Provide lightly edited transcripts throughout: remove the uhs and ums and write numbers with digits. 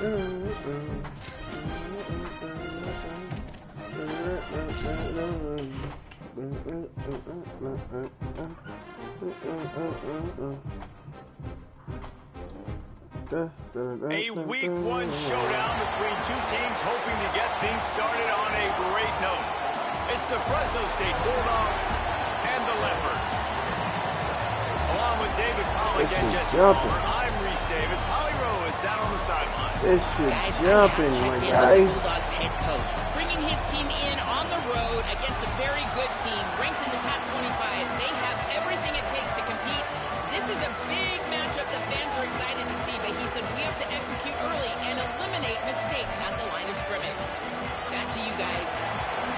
A week one showdown between two teams hoping to get things started on a great note. It's the Fresno State Bulldogs and the Leopards. Along with David Pollack and Jesse Palmer, I'm Reese Davis. Holly Rowe is down on the sideline. This shit jumping, my guys. Bulldogs head coach, bringing his team in on the road against a very good team, ranked in the top 25. They have everything it takes to compete. This is a big matchup that fans are excited to see, but he said we have to execute early and eliminate mistakes at the line of scrimmage. Back to you guys.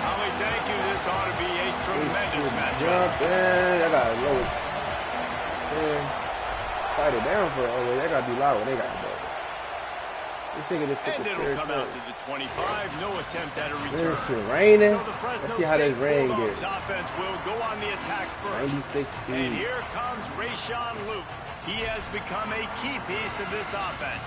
Holly, thank you. This ought to be a tremendous matchup. I gotta low it. Fight it down for they gotta be loud when they gotta go. And it'll come out to the 25. No attempt at a return. It's raining. So the Fresno State Bulldogs offense will go on the attack first. And here comes Rayshawn Luke. He has become a key piece of this offense.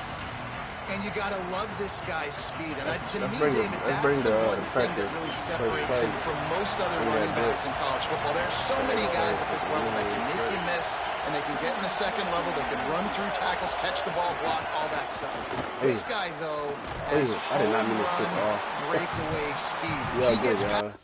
And you gotta love this guy's speed. And to me, David, that's the one thing that really separates him from most other running backs in college football. There are so many guys at this level that can make you miss, and they can get in the second level. They can run through tackles, catch the ball, block, all that stuff. This guy, though, has home run breakaway speed. He gets past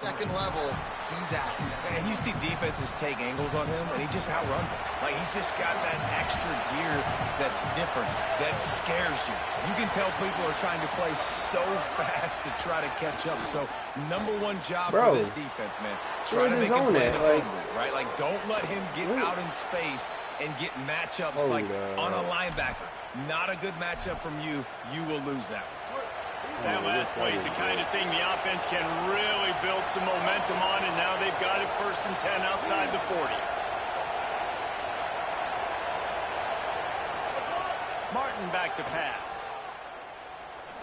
second level, he's out. And you see defenses take angles on him, and he just outruns them. Like, he's just got that extra gear that's different, that scares you. You can tell people are trying to play so fast to try to catch up. So, number one job for this defense, man. Try to make him play the phone booth, right? Like, don't let him get out in space and get matchups like on a linebacker. Not a good matchup from you. You will lose that one. That last play is the kind of thing the offense can really build some momentum on, and now they've got it 1st and 10 outside the 40. Martin back to pass.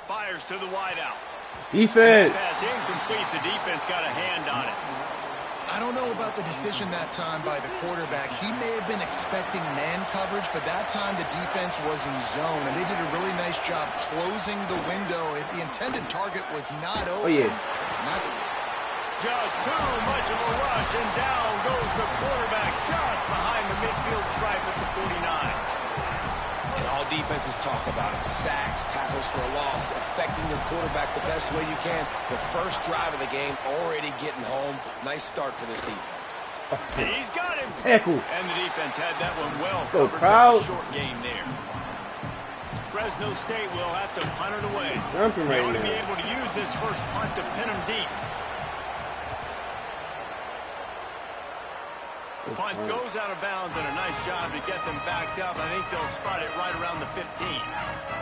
Fires to the wideout. Defense. Pass incomplete. The defense got a hand on it. I don't know about the decision that time by the quarterback. He may have been expecting man coverage, but that time the defense was in zone, and they did a really nice job closing the window. The intended target was not open. Just too much of a rush, and down goes the quarterback just behind the midfield stripe at the 49. And all defenses talk about it. Sacks, tackles for a loss, affecting the quarterback the best way you can. The first drive of the game, already getting home. Nice start for this defense. He's got him. Tackle. And the defense had that one well Go covered. Proud. Just a short game there. Fresno State will have to punt it away. Jumping they right ought to now. be able to use this first punt to pin them deep. The punt goes out of bounds, and a nice job to get them backed up. I think they'll spot it right around the 15.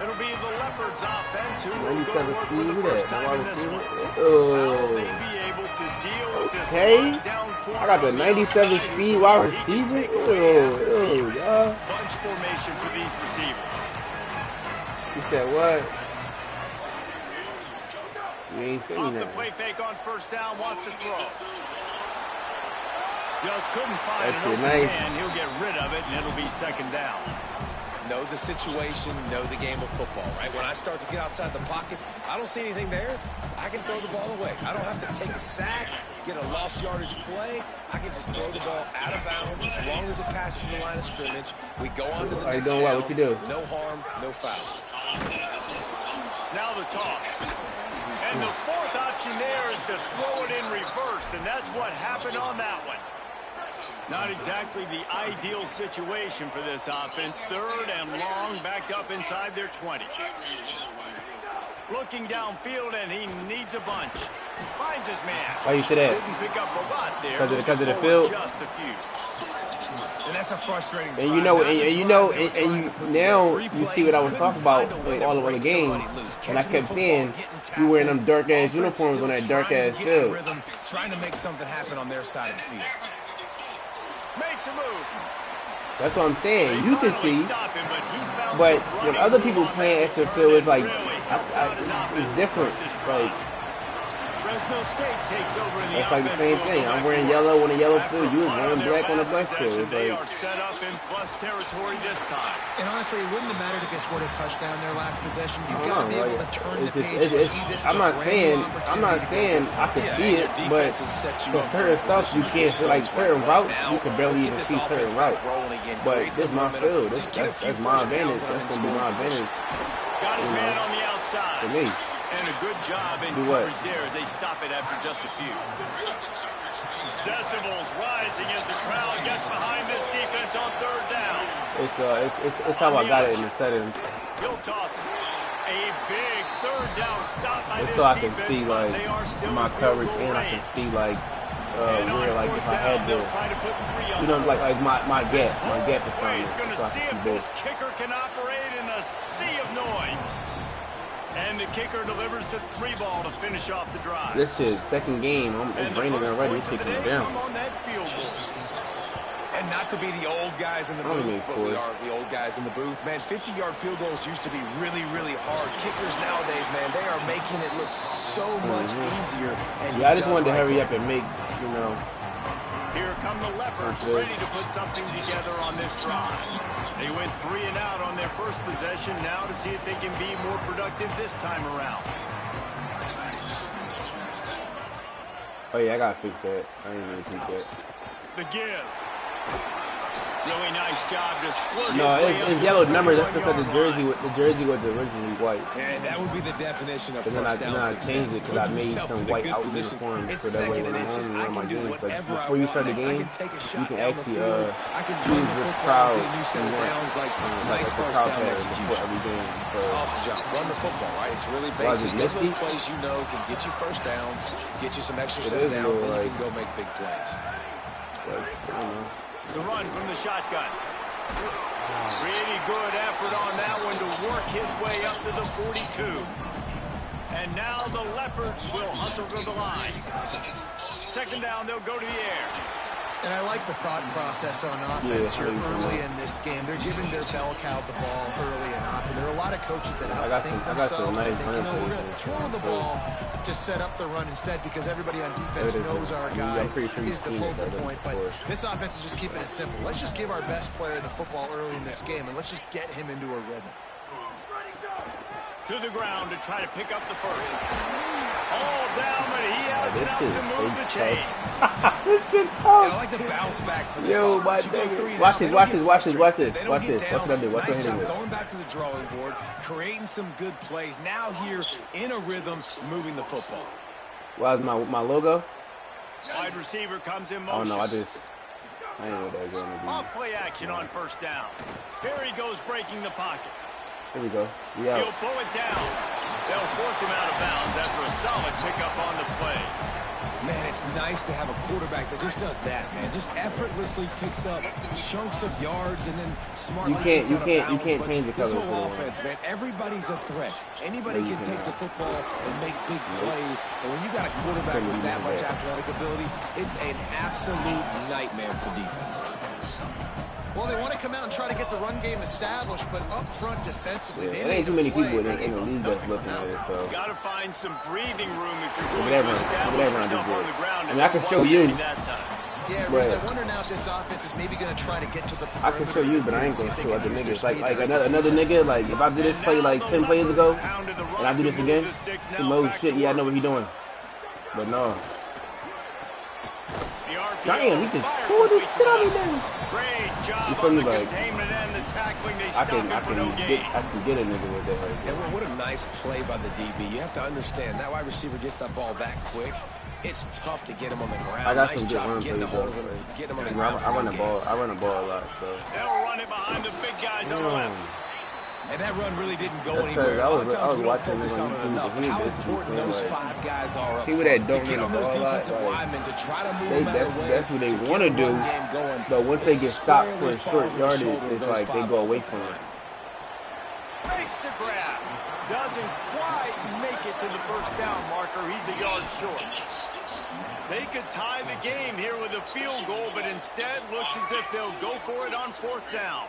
It'll be the Leopards offense who will go to work for the first time in this one. Will they be able to deal with this down corner? I got the 97 speed wide receiver. Bunch formation for these receivers. You said what? You ain't saying Off that. the play fake on 1st down, wants to throw. Just couldn't find an open man. He'll get rid of it, and it'll be 2nd down. Know the situation, know the game of football, right? When I start to get outside the pocket, I don't see anything there. I can throw the ball away. I don't have to take a sack, get a lost yardage play. I can just throw the ball out of bounds as long as it passes the line of scrimmage. We go on to the next down. What you do? No harm, no foul. Now the toss. And the 4th option there is to throw it in reverse, and that's what happened on that one. Not exactly the ideal situation for this offense. 3rd and long, backed up inside their 20. Looking downfield, and he needs a bunch. Finds his man. Why you say that? Didn't pick up a lot there. Because of the field? Just a few. And that's a frustrating drive. And you know, now you see what I was talking about with all of the games. And I kept saying you wearing them dark ass uniforms on that dark ass field. Trying to make something happen on their side of the field. Makes a move. That's what I'm saying. You can see, but when other people playing extra field, it's like it's different. Like Fresno State takes over in the That's like the same thing. I'm wearing yellow on a yellow field. You was wearing black on a black field. They are set up in plus territory this time. And honestly, it wouldn't have mattered if they scored a touchdown their last possession. You've got to be able to turn the page and see this. I'm not saying I can see it, but for certain stuff you can't feel like certain routes you can barely even see certain routes. But this is my field. That's my advantage. That's gonna be my advantage. Got his man on the outside. For me. And a good job in coverage there as they stop it after just a few. Decibels rising as the crowd gets behind this defense on third down. It's how I got it in the settings. He'll toss it. A big third down stop by this so I can defense, see like my coverage and I can see like where like if I had to, you know, like my gap assignment. He's going to see if this kicker can operate in the sea of noise. And the kicker delivers the 3-ball to finish off the drive. This is second game. It's raining already. It's kicking down. On that field goal. And not to be the old guys in the booth, but we are the old guys in the booth. Man, 50-yard field goals used to be really, really hard. Kickers nowadays, man, they are making it look so much easier. And yeah, I just wanted to hurry up and make, you know. Here come the Leopards, ready to put something together on this drive. They went 3 and out on their first possession, now to see if they can be more productive this time around. Oh yeah, I gotta fix that. I didn't even think that. The give. Really nice job to squirt. No, it's yellow numbers. That's because the jersey was originally white. And that would be the definition of first down success. And then I changed it because I made some white out uniforms for that way when I'm on my games. But before you start the game, you can actually use the crowd and like the crowd pattern before every game. So, awesome job. Run the football, right? It's really basic. Those plays you know can get you first downs, get you some extra set downs, then you can go make big plays. But, I don't know. The run from the shotgun. Really good effort on that one to work his way up to the 42. And now the Leopards will hustle to the line. Second down, they'll go to the air. And I like the thought process on offense here early in this game. They're giving their bell cow the ball early and often. There are a lot of coaches that outthink themselves. They think, you know, we're going to throw the ball to set up the run instead because everybody on defense knows our guy is the focal point. But this offense is just keeping it simple. Let's just give our best player the football early in this game, and let's just get him into a rhythm. To the ground to try to pick up the first. All down, but he has enough to move the chains. I like the bounce back for this. Yo, watch this. Watch this. Watch what I do. Nice job going back to the drawing board, creating some good plays. Now here in a rhythm, moving the football. Why's my logo? Wide receiver comes in motion. Oh no, I didn't know what that was going to be. Off play action on first down. Here he goes breaking the pocket. Here we go. Yeah. He'll pull it down. They'll force him out of bounds after a solid pickup on the play. Man, it's nice to have a quarterback that just does that, man. Just effortlessly picks up chunks of yards and then smartly you can't change the coverage. This whole offense, man, everybody's a threat. Anybody can take the football and make big plays. And when you got a quarterback with that much athletic ability, it's an absolute nightmare for defenses. Well, they want to come out and try to get the run game established, but up front defensively, they ain't too many people in the league that's looking at it. So got to find some breathing room if you're going to establish yourself on the ground. I mean, I can show you. Yeah, Reese, I wonder now if this offense is maybe going to try to get to the perimeter. I can show you, but I ain't going to show other niggas. Like another nigga, like if I do this play like 10 plays ago, and I do this again, he knows shit. Yeah, I know what he's doing. But no. Damn, he just pulled this shit on me, man. Great job on the containment and the tackling. They stopped him for no gain. I can get a nigga with that right there. And what a nice play by the DB. You have to understand, that wide receiver gets that ball that quick. It's tough to get him on the ground. I got nice some job getting a hold of him, getting him on the ground. I run the ball a lot, so. They'll run it behind the big guys on the left. And that run really didn't go anywhere. I was watching this on YouTube. How important those five guys are up front to get on those defensive linemen to try to move them out of the way. That's what they want to do. But once they get stopped for a short yardage, it's like they go away from it. Makes the grab. Doesn't quite make it to the first down marker. He's a yard short. They could tie the game here with a field goal, but instead looks as if they'll go for it on fourth down.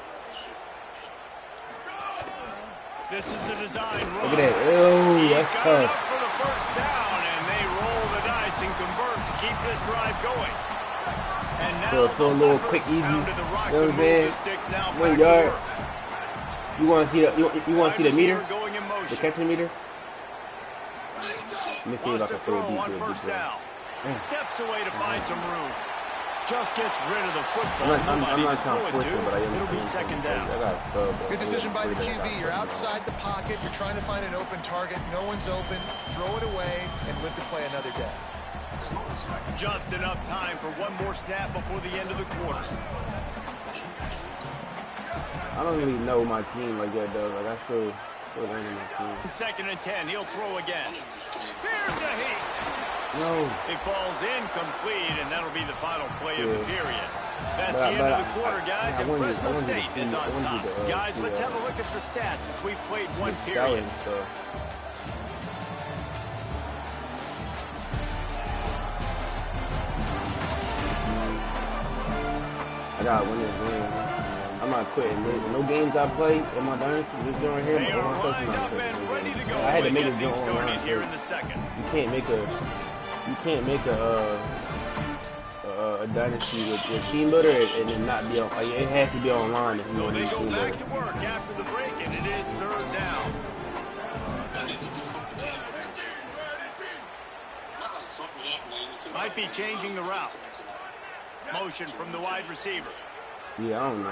This is a design run. Look at that. Oh, that's tough. For the first down, and they roll pass and convert to keep this drive going. And now so a little quick, easy. You know what I'm saying? 1 yard. You want to see the meter? The catching meter? Let me see if I can throw it deep. Steps away to find some room. Just gets rid of the football. I'm not trying to push it, but it'll be second down. Good decision by the QB. You're outside the pocket. You're trying to find an open target. No one's open. Throw it away and live to play another day. Just enough time for one more snap before the end of the quarter. I don't really know my team like that, though. Like, I still learning my team. 2nd and 10. He'll throw again. Here's a heat. No. It falls incomplete, and that'll be the final play of the period. That's the end of the quarter, guys, and Fresno State is on top. Guys, let's have a look at the stats as we've played one period. I gotta win this game. I'm not quitting. No games I play in my Dynasty, just doing here. They are lined up and ready to go. I had to make it go started here in the second. You can't make a Dynasty with Team Builder and then not be on. Like, it has to be online if you want to do Team Builder. So they go back to work after the break, and it is 3rd down. Might be changing the route. Motion from the wide receiver. Yeah, I don't know.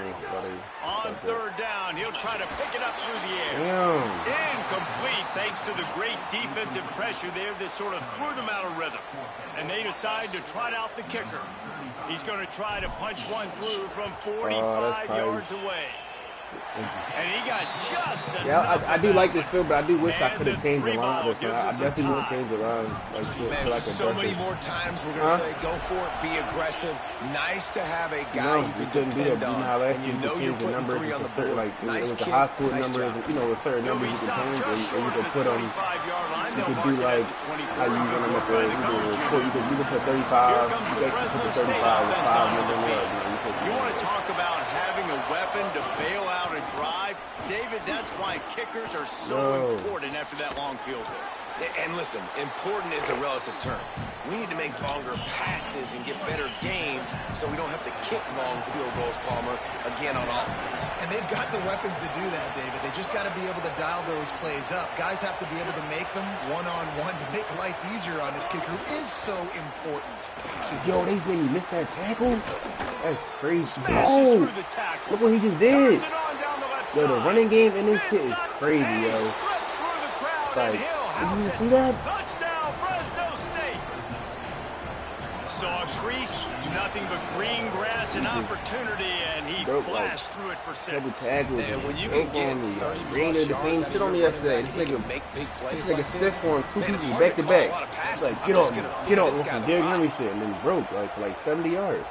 On 3rd down, he'll try to pick it up through the air. Damn. Incomplete thanks to the great defensive pressure there that sort of threw them out of rhythm. And they decide to trot out the kicker. He's going to try to punch one through from 45 yards away. And he got just enough. Yeah, I do like this field, but I do wish I could have changed the line. I definitely would change the line. Man, so many more times we're going to say, go for it, be aggressive. Nice to have a guy you can depend on. And you know you're putting 3 on the board. Like, nice it was kick, a high school nice number, job. you know, a certain number you could change, or you could put them, you could do like, how you want them at the, you could put 35, you could put 35 with 5 minutes in there. You want to talk about having a weapon to bail out a drive? David, that's why kickers are so important after that long field goal. And listen, important is a relative term. We need to make longer passes and get better gains so we don't have to kick long field goals, Palmer, again on offense. And they've got the weapons to do that, David. They just got to be able to dial those plays up. Guys have to be able to make them one-on-one to make life easier on this kicker, who is so important. Yo, they say you missed that tackle? That's crazy. Oh, look what he just did. Yo, the running game in this shit is crazy, yo. Like, did you see that? Touchdown, Fresno State. Saw a crease, nothing but green grass and opportunity, and he flashed through it for 6. And when you can get 30+ the same shit on me yesterday. This nigga stiff on 2 people back to back. It's like, get off, some Derrick Henry shit, and then broke for like 70 yards.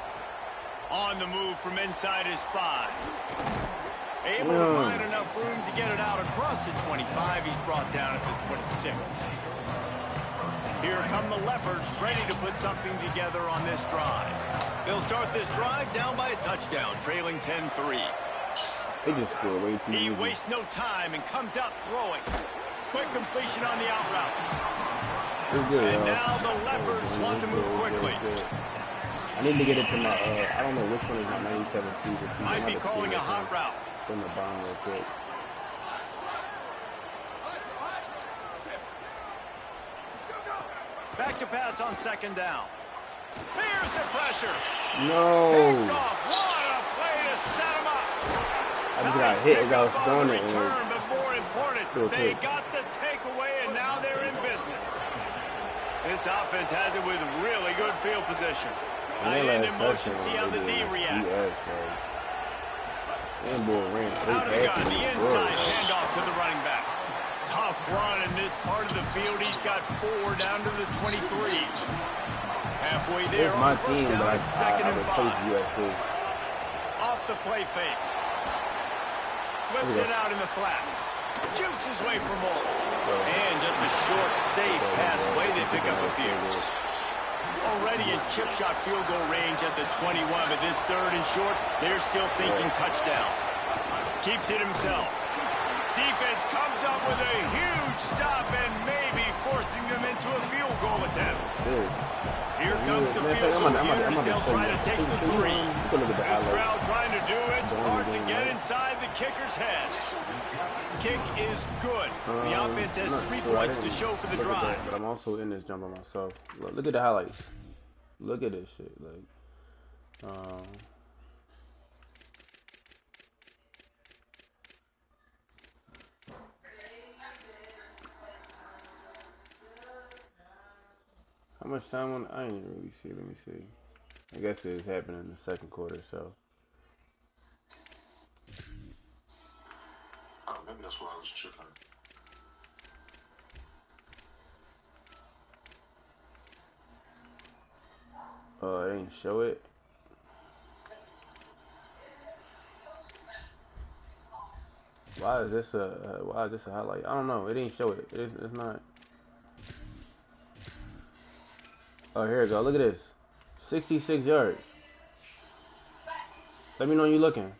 On the move from inside his 5. Able to find enough room to get it out across the 25. He's brought down at the 26. Here come the Leopards, ready to put something together on this drive. They'll start this drive down by a touchdown, trailing 10-3. They just scored way too He wastes no time and comes out throwing. Quick completion on the out route. And now the Leopards want to move quickly. I need to get it to my, I don't know which one is my 97 speed. Might be calling a hot route. From the bottom real quick. Back to pass on 2nd down. Here's the pressure. No. Picked off. What a play to set him up. I just got hit as I was throwing it. But more important, they got the takeaway, and now they're in business. This offense has it with really good field position. Tight end in motion. See how the D reacts. And boy ran out of the gun, the inside handoff to the running back. Tough run in this part of the field. He's got 4 down to the 23. Halfway there on first down and 2nd and 5. Off the play fake. Flips it out in the flat. Shoots his way for more. And just a short, safe pass play. They pick up a few. Already in chip shot field goal range at the 21, but this 3rd and short, they're still thinking touchdown. Keeps it himself. Defense comes up with a huge stop and maybe forcing them into a field goal attempt. Here comes the field goal unit. They'll try to take the three. This crowd trying to do it. It's hard to get inside the kicker's head. Kick is good. The offense has 3 points to show for the drive. But I'm also in this jump by myself. Look at the highlights. Look at this shit. Like, how much time on? I didn't really see. Let me see. I guess it's happening in the second quarter. So. Oh, maybe that's why I was tripping. It didn't show it. Why is this a highlight? I don't know. It didn't show it. It's not. Oh, here we go. Look at this. 66 yards. Let me know when you're looking.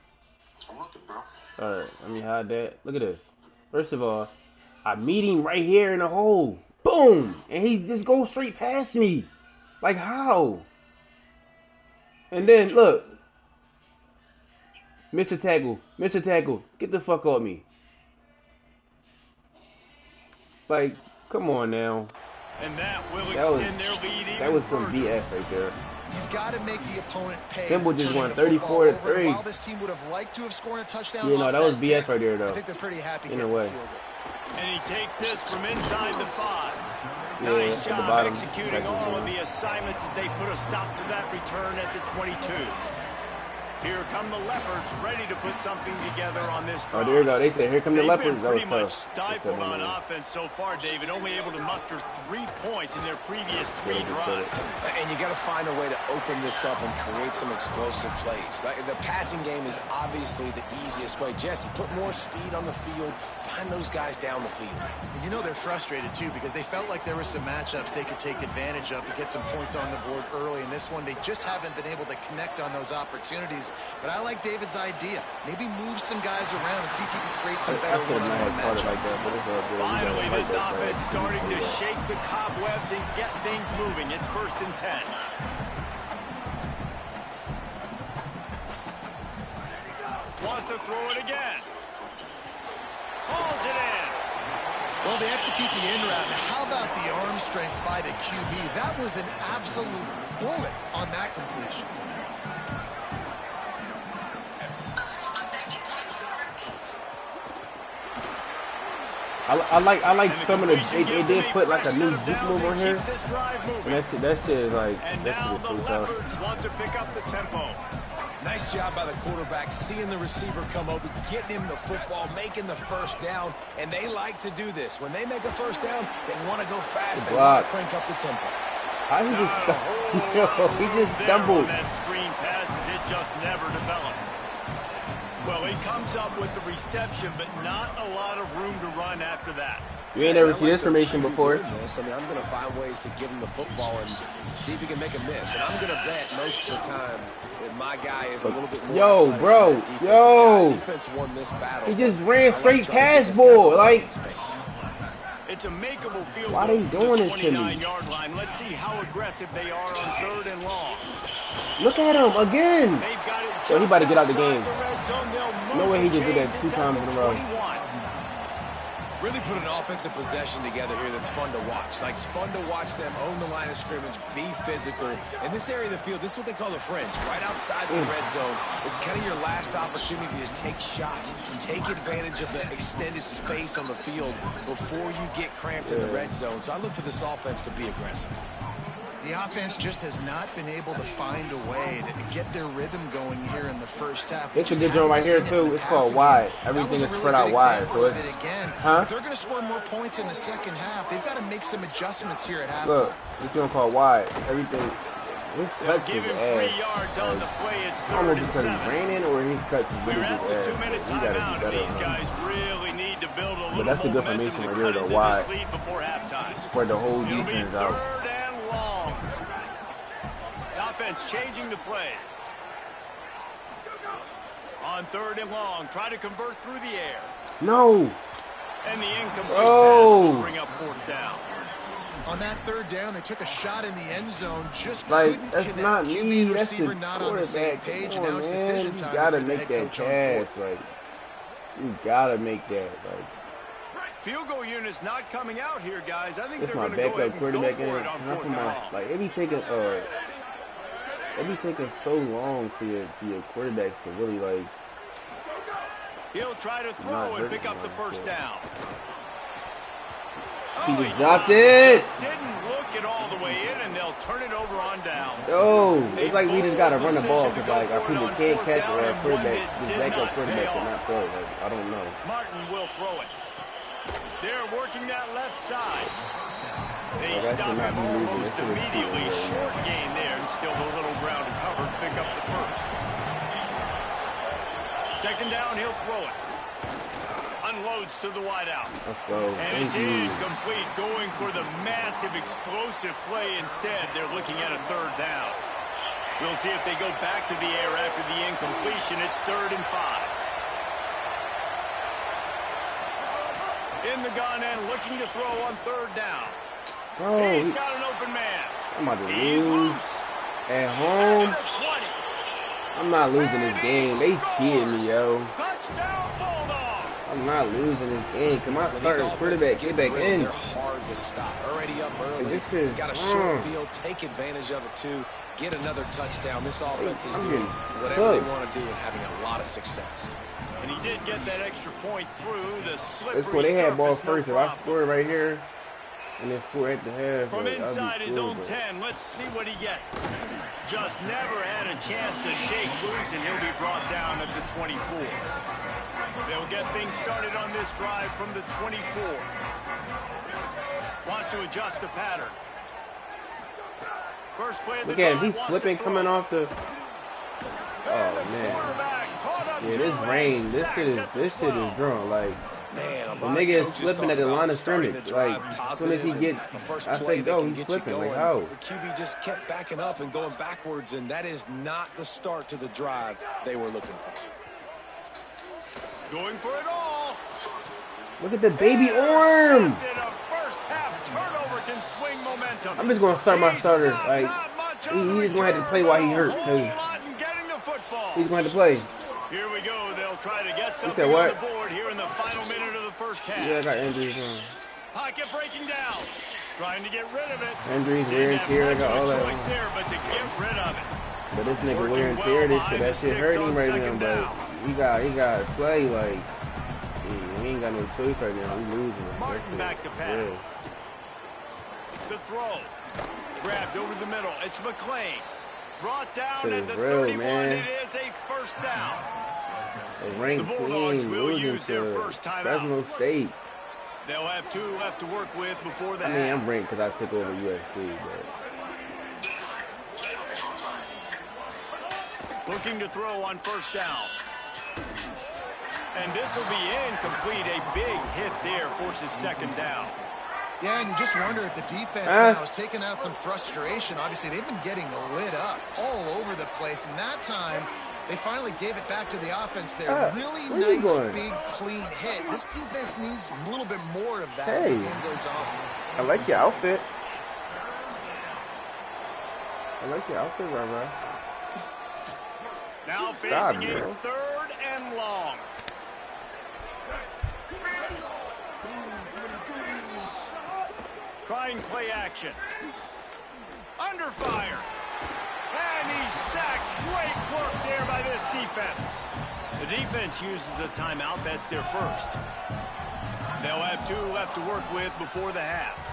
I'm looking, bro. Alright, let me hide that. Look at this. First of all, I meet him right here in the hole. Boom! And he just goes straight past me. Like, how? And then, look. Mr. Tackle. Mr. Tackle. Get the fuck off me. Like, come on now. And that will extend their lead even That was some further. BS right there. You've got to make the opponent pay. Simple just won turning the football 34-3. over. While this team would have liked to have scored a touchdown, Yeah, no, off that was BS kick, right there, though. I think they're pretty happy In a getting way. the field goal. And he takes this from inside the 5. Yeah, Nice at the job bottom. executing Second all one. of the assignments as they put a stop to that return at the 22. Here come the Leopards, ready to put something together on this drive. Oh, there you go. They said, here come the They've Leopards. been That was pretty much tough. stifled on offense so far, David. Only able to muster 3 points in their previous 3 drives. And you got to find a way to open this up and create some explosive plays. Like, the passing game is obviously the easiest way. Jesse, put more speed on the field. Find those guys down the field. And you know they're frustrated, too, because they felt like there were some matchups they could take advantage of to get some points on the board early. In this one, they just haven't been able to connect on those opportunities. But I like David's idea. Maybe move some guys around and see if you can create some better one-on-one matchups. Finally, this offense starting to shake the cobwebs and get things moving. It's 1st and 10. Wants to throw it again. Hauls it in. Well, they execute the in route. Now, how about the arm strength by the QB? That was an absolute bullet on that completion. I like some of the they did put like a new juke move on here, and that shit is like and that now shit is the pretty tough. Leopards want to pick up the tempo. Nice job by the quarterback, seeing the receiver come open, getting him the football, making the first down, and they like to do this. When they make a first down, they want to go fast. They want to crank up the tempo. How he just stumbled. That screen passes, it just never developed. Well, he comes up with the reception, but not a lot of room to run after that. You ain't never seen this formation before. I mean, I'm going to find ways to give him the football and see if he can make a miss. And I'm going to bet most of the time that my guy is a little bit more. Yo, bro, yo. Defense won this battle. He just ran straight past ball. Like, it's a makeable field why goal they doing this to me? 29-yard line. Let's see how aggressive they are on 3rd and long. Look at him again. They've got it So he about to get out the game. red zone. No way he just did that 2 times in a row. 21. Really put an offensive possession together here that's fun to watch. Like, it's fun to watch them own the line of scrimmage, be physical. In this area of the field, this is what they call the fringe, right outside the red zone. It's kind of your last opportunity to take shots, take advantage of the extended space on the field before you get cramped in the red zone. So I look for this offense to be aggressive. The offense just has not been able to find a way to get their rhythm going here in the first half. It's a good joint right here too. It's called wide. Everything is spread out wide. So it's, if they're going to score more points in the second half, they've got to make some adjustments here at halftime. Look, this joint called wide. Everything. His cuts Give his him ass. 3 yards on the play. It's I don't know 3rd if and it's because 7. he's raining or his cuts is We're really at his the ass. 2-minute He gotta timeout, be better. and these guys really need to build a little that's a good momentum formation to right here, cut though. into Wide. this lead before halftime. Spread the whole It'll be defense out. 3rd and long. The offense changing the play. On 3rd and long, try to convert through the air. No. And the incomplete pass will bring up 4th down. On that third down, they took a shot in the end zone, just like, couldn't that's connect. not QB me. and That's receiver the not on the same quarterback. page, Come and on, now it's man. decision You time gotta for the make head that coach on pass. fourth. Like, you gotta make that. Like, Field goal unit's not coming out here, guys. I think it's they're my going to go ahead backup and go quarterback for it on fourth and long. like, it be taking so long for your quarterbacks to really, like. He'll try to throw and pick up the first down. He just dropped it. Didn't look it all the way in, and they'll turn it over on downs. Yo, it's like we just gotta run the ball because like our people can't catch it, or our quarterback, this backup quarterback cannot throw it. Like, I don't know. Martin will throw it. They're working that left side. They stop him almost immediately. Short gain there, and still a little ground to cover. Pick up the first. Second down, he'll throw it. Unloads to the wideout. Let's go. And it's incomplete, going for the massive explosive play instead. They're looking at a third down. We'll see if they go back to the air after the incompletion. It's 3rd and 5. In the gun and looking to throw on third down. Oh, he's got an open man. I'm about to He's lose loose. at home. At the 20. I'm not losing this game. They cheating me, yo. Touchdown, Bulldogs. I'm not losing this game. Come on, starting quarterback, get back in. They're hard to stop. Already up early. This is got a short field. Take advantage of it too. Get another touchdown. This offense is doing whatever they want to do and having a lot of success. And he did get that extra point through the slippery Let's go. They had ball surface, first. If I score right here, and then score at the half. From like, inside his own 10, let's see what he gets. Just never had a chance to shake loose, and he'll be brought down at the 24. They'll get things started on this drive from the 24. Wants to adjust the pattern. First play of the look at him. drive, He's slipping coming off the. Oh man. Yeah, this rain. This shit is drunk. Like. Man, the nigga is slipping at the line of scrimmage. Like, as soon as he get, I say go, he's slipping. Like, how? The QB just kept backing up and going backwards, and that is not the start to the drive they were looking for. Going for it all. Look at the baby arm. A first half turnover can swing momentum. I'm just going to start my starter. Like, he's going to have to play while he hurt. He's going to play. Here we go. They'll try to get something on the board here in the final minute of the first half. Yeah, I got injuries on. Pocket breaking down. Trying to get rid of it. Injuries, wear and tear, I got all that. There, but to get rid of it. But this nigga wear and tear, that shit hurting right now. But he got to play like we ain't got no choice right now. We losing. Martin back to pass. Yeah. The throw. Grabbed over the middle. It's McClain. Brought down at the real, 31. Man. It is a first down. The ranked team losing to Fresno State. They'll have 2 left to work with before the half. I mean, I'm ranked because I took over USC, but. Looking to throw on first down. And this will be incomplete. A big hit there forces second down. Yeah, and you just wonder if the defense now is taking out some frustration. Obviously, they've been getting lit up all over the place. And that time, they finally gave it back to the offense there. Really nice, big, clean hit. This defense needs a little bit more of that as the game goes on. I like your outfit. Rara. Now facing a 3rd and long. Trying play action. Under fire. And he's sacked. Great work there by this defense. The defense uses a timeout. That's their first. They'll have 2 left to work with before the half.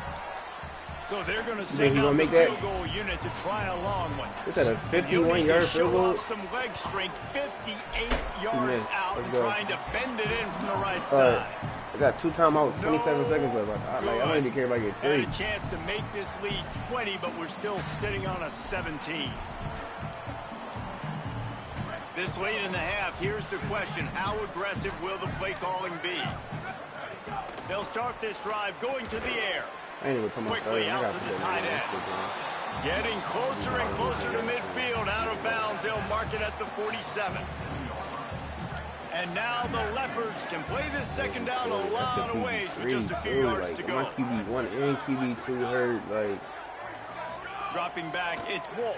So they're going to send out the field goal unit to try a long one. It's at a 51-yard field goal. Some leg strength, 58 yards out, and trying to bend it in from the right side. I got 2 timeouts, 27 seconds left. I don't even care if I get 3. Had a chance to make this lead 20, but we're still sitting on a 17. This late in the half, here's the question. How aggressive will the play calling be? They'll start this drive going to the air. Quickly out to the tight end. Getting closer and closer to midfield. Out of bounds. They'll mark it at the 47. And now the Leopards can play this second down a lot of ways with just a few yards to go. My QB1 and QB2 hurt, like. Dropping back, it's Wolf.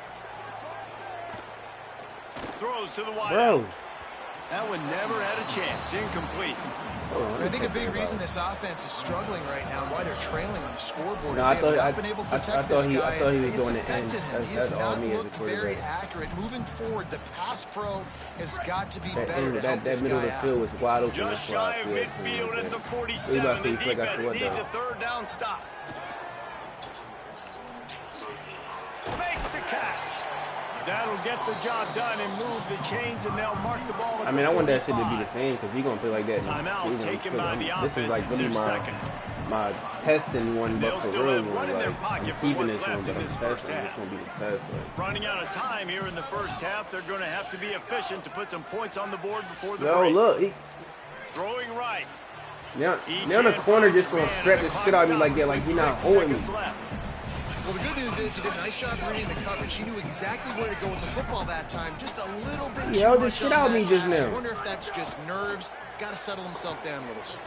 Throws to the wide. Bro. That one never had a chance. Incomplete. I think a big reason this offense is struggling right now and why they're trailing on the scoreboard is I they have not been able to protect this guy. I thought he was doing the end. He has not looked very accurate. Moving forward, the pass pro has got to be better to help this guy out. That middle of the field was wide open. Just shy of midfield at the 47. The defense needs a third down stop. Makes the catch. That'll get the job done and move the chains, and they'll mark the ball at I mean, I want that shit to be the same because he's going to play like that. Timeout taken by the offense. This is like really my testing one, but for real one. Like, I'm keeping this one, but I'm testing. This going to be the test. Like. Running out of time here in the first half. They're going to have to be efficient to put some points on the board before the break. Look. Throwing right. Now the corner just going to strap the shit out of me like that. Like, he's not holding me. Well, the good news is he did a nice job reading the coverage. He knew exactly where to go with the football that time. Just a little bit too much shit out of me just now. I wonder if that's just nerves. He's got to settle himself down a little bit.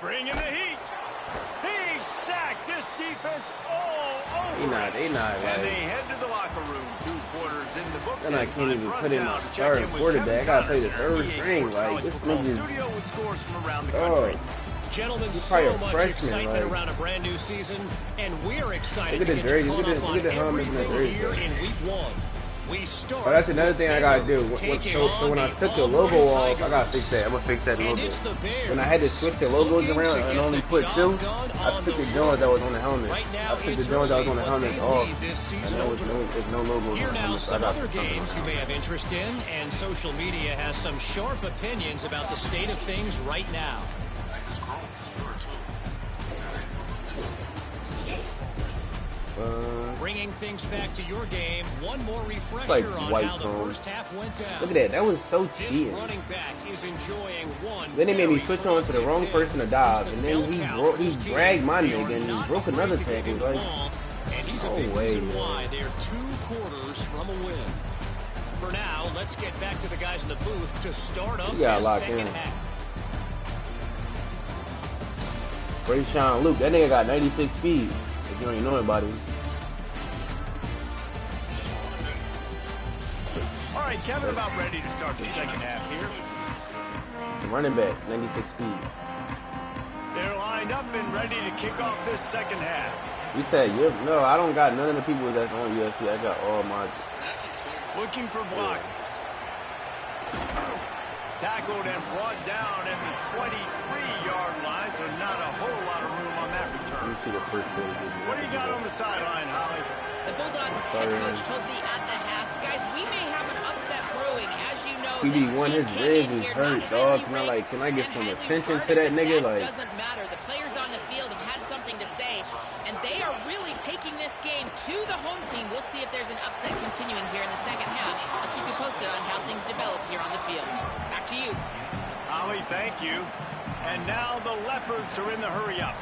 Bringing the heat. He sacked this defense all over. They not. And they head to the locker room. 2 quarters in the books. And I can't even put in my starting quarterback. I got to play the third string. Like, this nigga. Studio with scores from around the country. Gentlemen, so much excitement around a brand new season, and we're excited to get you caught up on everything here in Week 1. We start. But that's another thing I gotta do. So when I took the logo off, I gotta fix that. I'm gonna fix that logo. When I had to switch the logos around and only put 2, I took the Jones that was on the helmet. I took the Jones that was on the helmet off, and there's no logo. Here now, some other games you may have interest in, and social media has some sharp opinions about the state of things right now. Bringing things back to your game, one more refresher on how the first half went down. Look at that, that was so cheating. Running back is enjoying one. Then they made me switch on to the wrong person to dive, and then he dragged my nigga and he broke another tackle. Like, and he's a big reason why they're 2 quarters from a win. For now, let's get back to the guys in the booth to start up the second half. Brayshawn Luke, that nigga got 96 speed. If you ain't know about him. All right, Kevin, about ready to start the second half here. The running back, 96 speed. They're lined up and ready to kick off this second half. You said, no, I don't got none of the people that's on UFC. I got all my. Looking for blockers. Tackled and brought down at the 23-yard line, so not a whole lot of room on that return. What do you got on the sideline, Holly? The Bulldogs head coach told me at the half, guys, we may have an upset brewing. As you know, QB1, his ribs is hurt, dog. Can I get some attention to that nigga? Like, doesn't matter. The players on the field have had something to say, and they are really taking this game to the home team. We'll see if there's an upset continuing here in the second half. I'll keep you posted on how things develop here on the field. Back to you. Holly, thank you. And now the Leopards are in the hurry-up.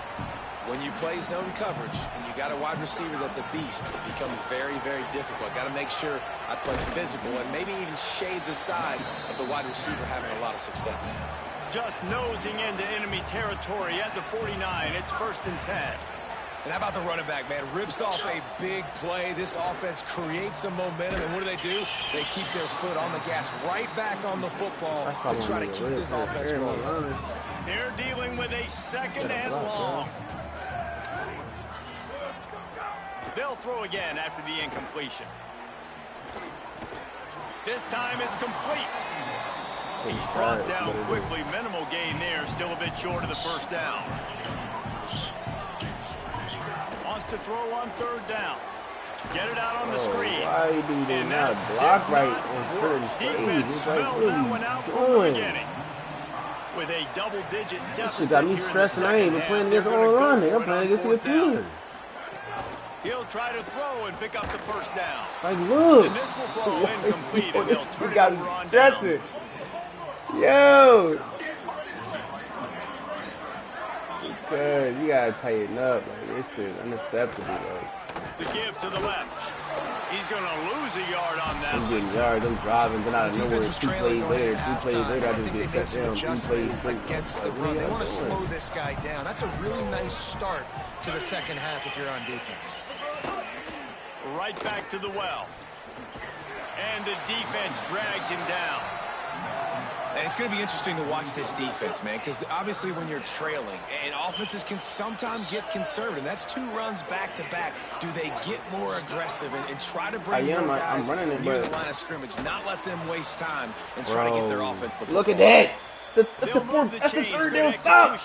When you play zone coverage and you got a wide receiver that's a beast, it becomes very, very difficult. Got to make sure I play physical and maybe even shade the side of the wide receiver having a lot of success. Just nosing into enemy territory at the 49. It's 1st and 10. And how about the running back, man? Rips off a big play. This offense creates some momentum, and what do? They keep their foot on the gas, right back on the football to try to keep this offense rolling. They're dealing with a second and long. They'll throw again after the incompletion. This time it's complete. He's brought down quickly. Minimal gain there. Still a bit short of the first down. Wants to throw on 3rd down. Get it out on the screen. Why do they not block right on certain plays? It's like, what are you doing? With a double-digit deficit. This got me stressing. I ain't even playing this all running. I'm playing against the team. He'll try to throw and pick up the first down. Like, look. And this will fall incomplete, and they'll turn it over on downs. Yo. Because you gotta tighten up. Like, this is unacceptable. Like. The give to the left. He's going to lose a yard on that. I'm getting yards. I'm driving. Then out of nowhere, 2 plays later, 2 plays later, I just get shut down. 3 plays against the run. They want to slow this guy down. That's a really nice start to the second half if you're on defense. Right back to the well. And the defense drags him down. And it's going to be interesting to watch this defense, man, because obviously when you're trailing, and offenses can sometimes get conservative. That's 2 runs back-to-back. Do they get more aggressive and try to bring more guys near the line of scrimmage, not let them waste time and try to get their offense the football? Look at that. That's the 3rd down stop.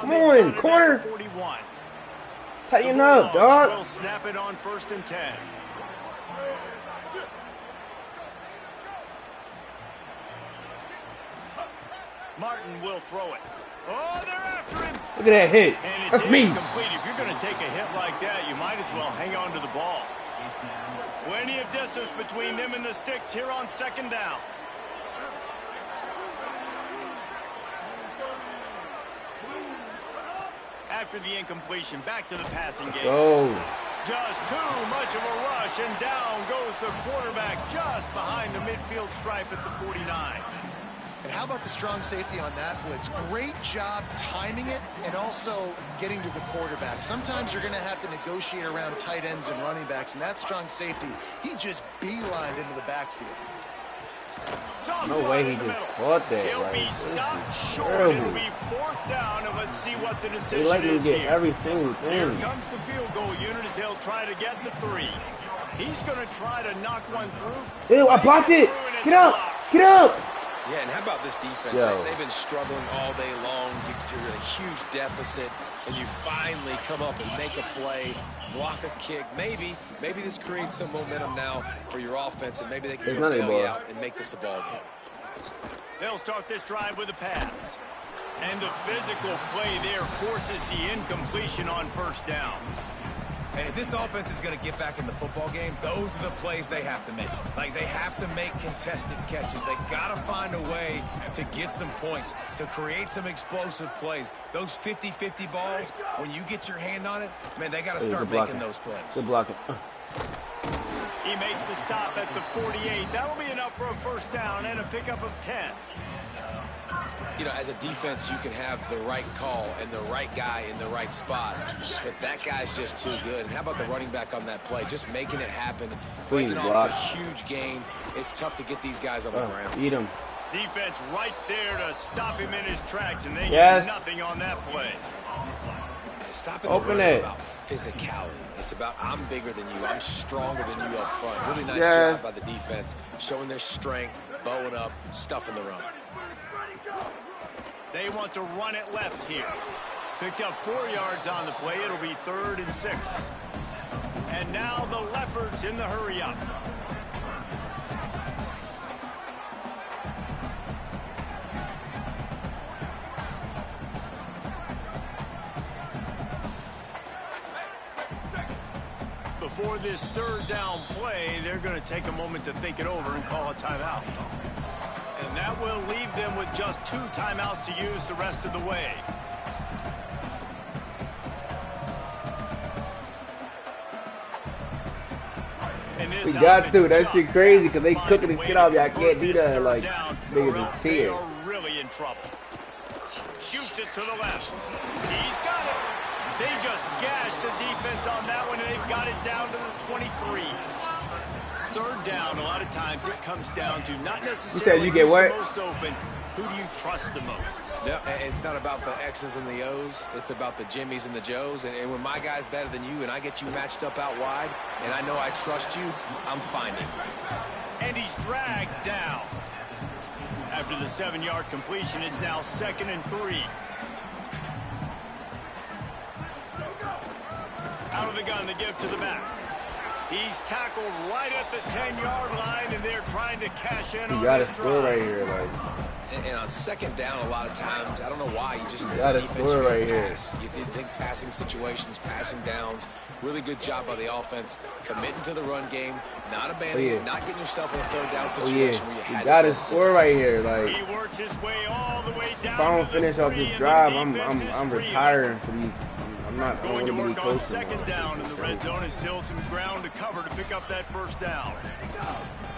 Come on, corner. Tighten up, dog. Will snap it on 1st and 10. Martin will throw it. Oh, they're after him. Look at that hit. And That's me. Incomplete. If you're going to take a hit like that, you might as well hang on to the ball. Plenty of distance between them and the sticks here on 2nd down. After the incompletion, back to the passing game. Oh. Just too much of a rush, and down goes the quarterback just behind the midfield stripe at the 49. And how about the strong safety on that blitz? Great job timing it and also getting to the quarterback. Sometimes you're going to have to negotiate around tight ends and running backs, and that strong safety, he just beelined into the backfield. No way he just caught that. He'll be stopped short. It'll be 4th down, and let's see what the decision is here. They let him get every single thing. Here comes the field goal unit as they'll try to get the 3. He's going to try to knock one through. Ew, I blocked it. Get up. Get up. Yeah, and how about this defense? They've been struggling all day long. You're in a huge deficit, and you finally come up and make a play, block a kick. Maybe this creates some momentum now for your offense, and maybe they can go belly out and make this a ball game. They'll start this drive with a pass. And the physical play there forces the incompletion on 1st down. And if this offense is going to get back in the football game, those are the plays they have to make. Like, they have to make contested catches. They got to find a way to get some points, to create some explosive plays. Those 50-50 balls, when you get your hand on it, man, they got to start making those plays. Good blocking. He makes the stop at the 48. That'll be enough for a 1st down and a pickup of 10. You know, as a defense, you can have the right call and the right guy in the right spot, but that guy's just too good. And how about the running back on that play? Just making it happen, breaking off a huge gain. It's tough to get these guys on the ground. Eat him. Defense right there to stop him in his tracks, and they get nothing on that play. Stopping the run is about physicality. It's about I'm bigger than you. I'm stronger than you up front. Really nice job by the defense, showing their strength, bowing up, stuffing the run. They want to run it left here. Picked up 4 yards on the play. It'll be 3rd and 6. And now the Leopards in the hurry-up. Before this 3rd down play, they're going to take a moment to think it over and call a timeout. And that will leave them with just 2 timeouts to use the rest of the way. We got to. That shit crazy because they cooking the shit off y'all. Can't do that like niggas is here. Really in trouble. Shoots it to the left. He's got it. They just gashed the defense on that one, and they've got it down to the 23. 3rd down, a lot of times it comes down to not necessarily you get what? The most open. Who do you trust the most? No, it's not about the X's and the O's. It's about the Jimmys and the Joes. And when my guy's better than you and I get you matched up out wide and I know I trust you, I'm finding. And he's dragged down. After the 7-yard completion, it's now 2nd and 3. Out of the gun to give to the back. He's tackled right at the 10-yard line, and they're trying to cash in on this drive. Right here, like. And on 2nd down, a lot of times, I don't know why, you just as a defense, you right pass. You think passing situations, passing downs. Really good job by the offense, committing to the run game, not abandoning, not getting yourself in a 3rd down situation where you had got his score right here, like. He works his way all the way down. If I don't finish off this drive, I'm retiring for these. I'm not Going to really work on close second down in the red zone is still some ground to cover to pick up that first down.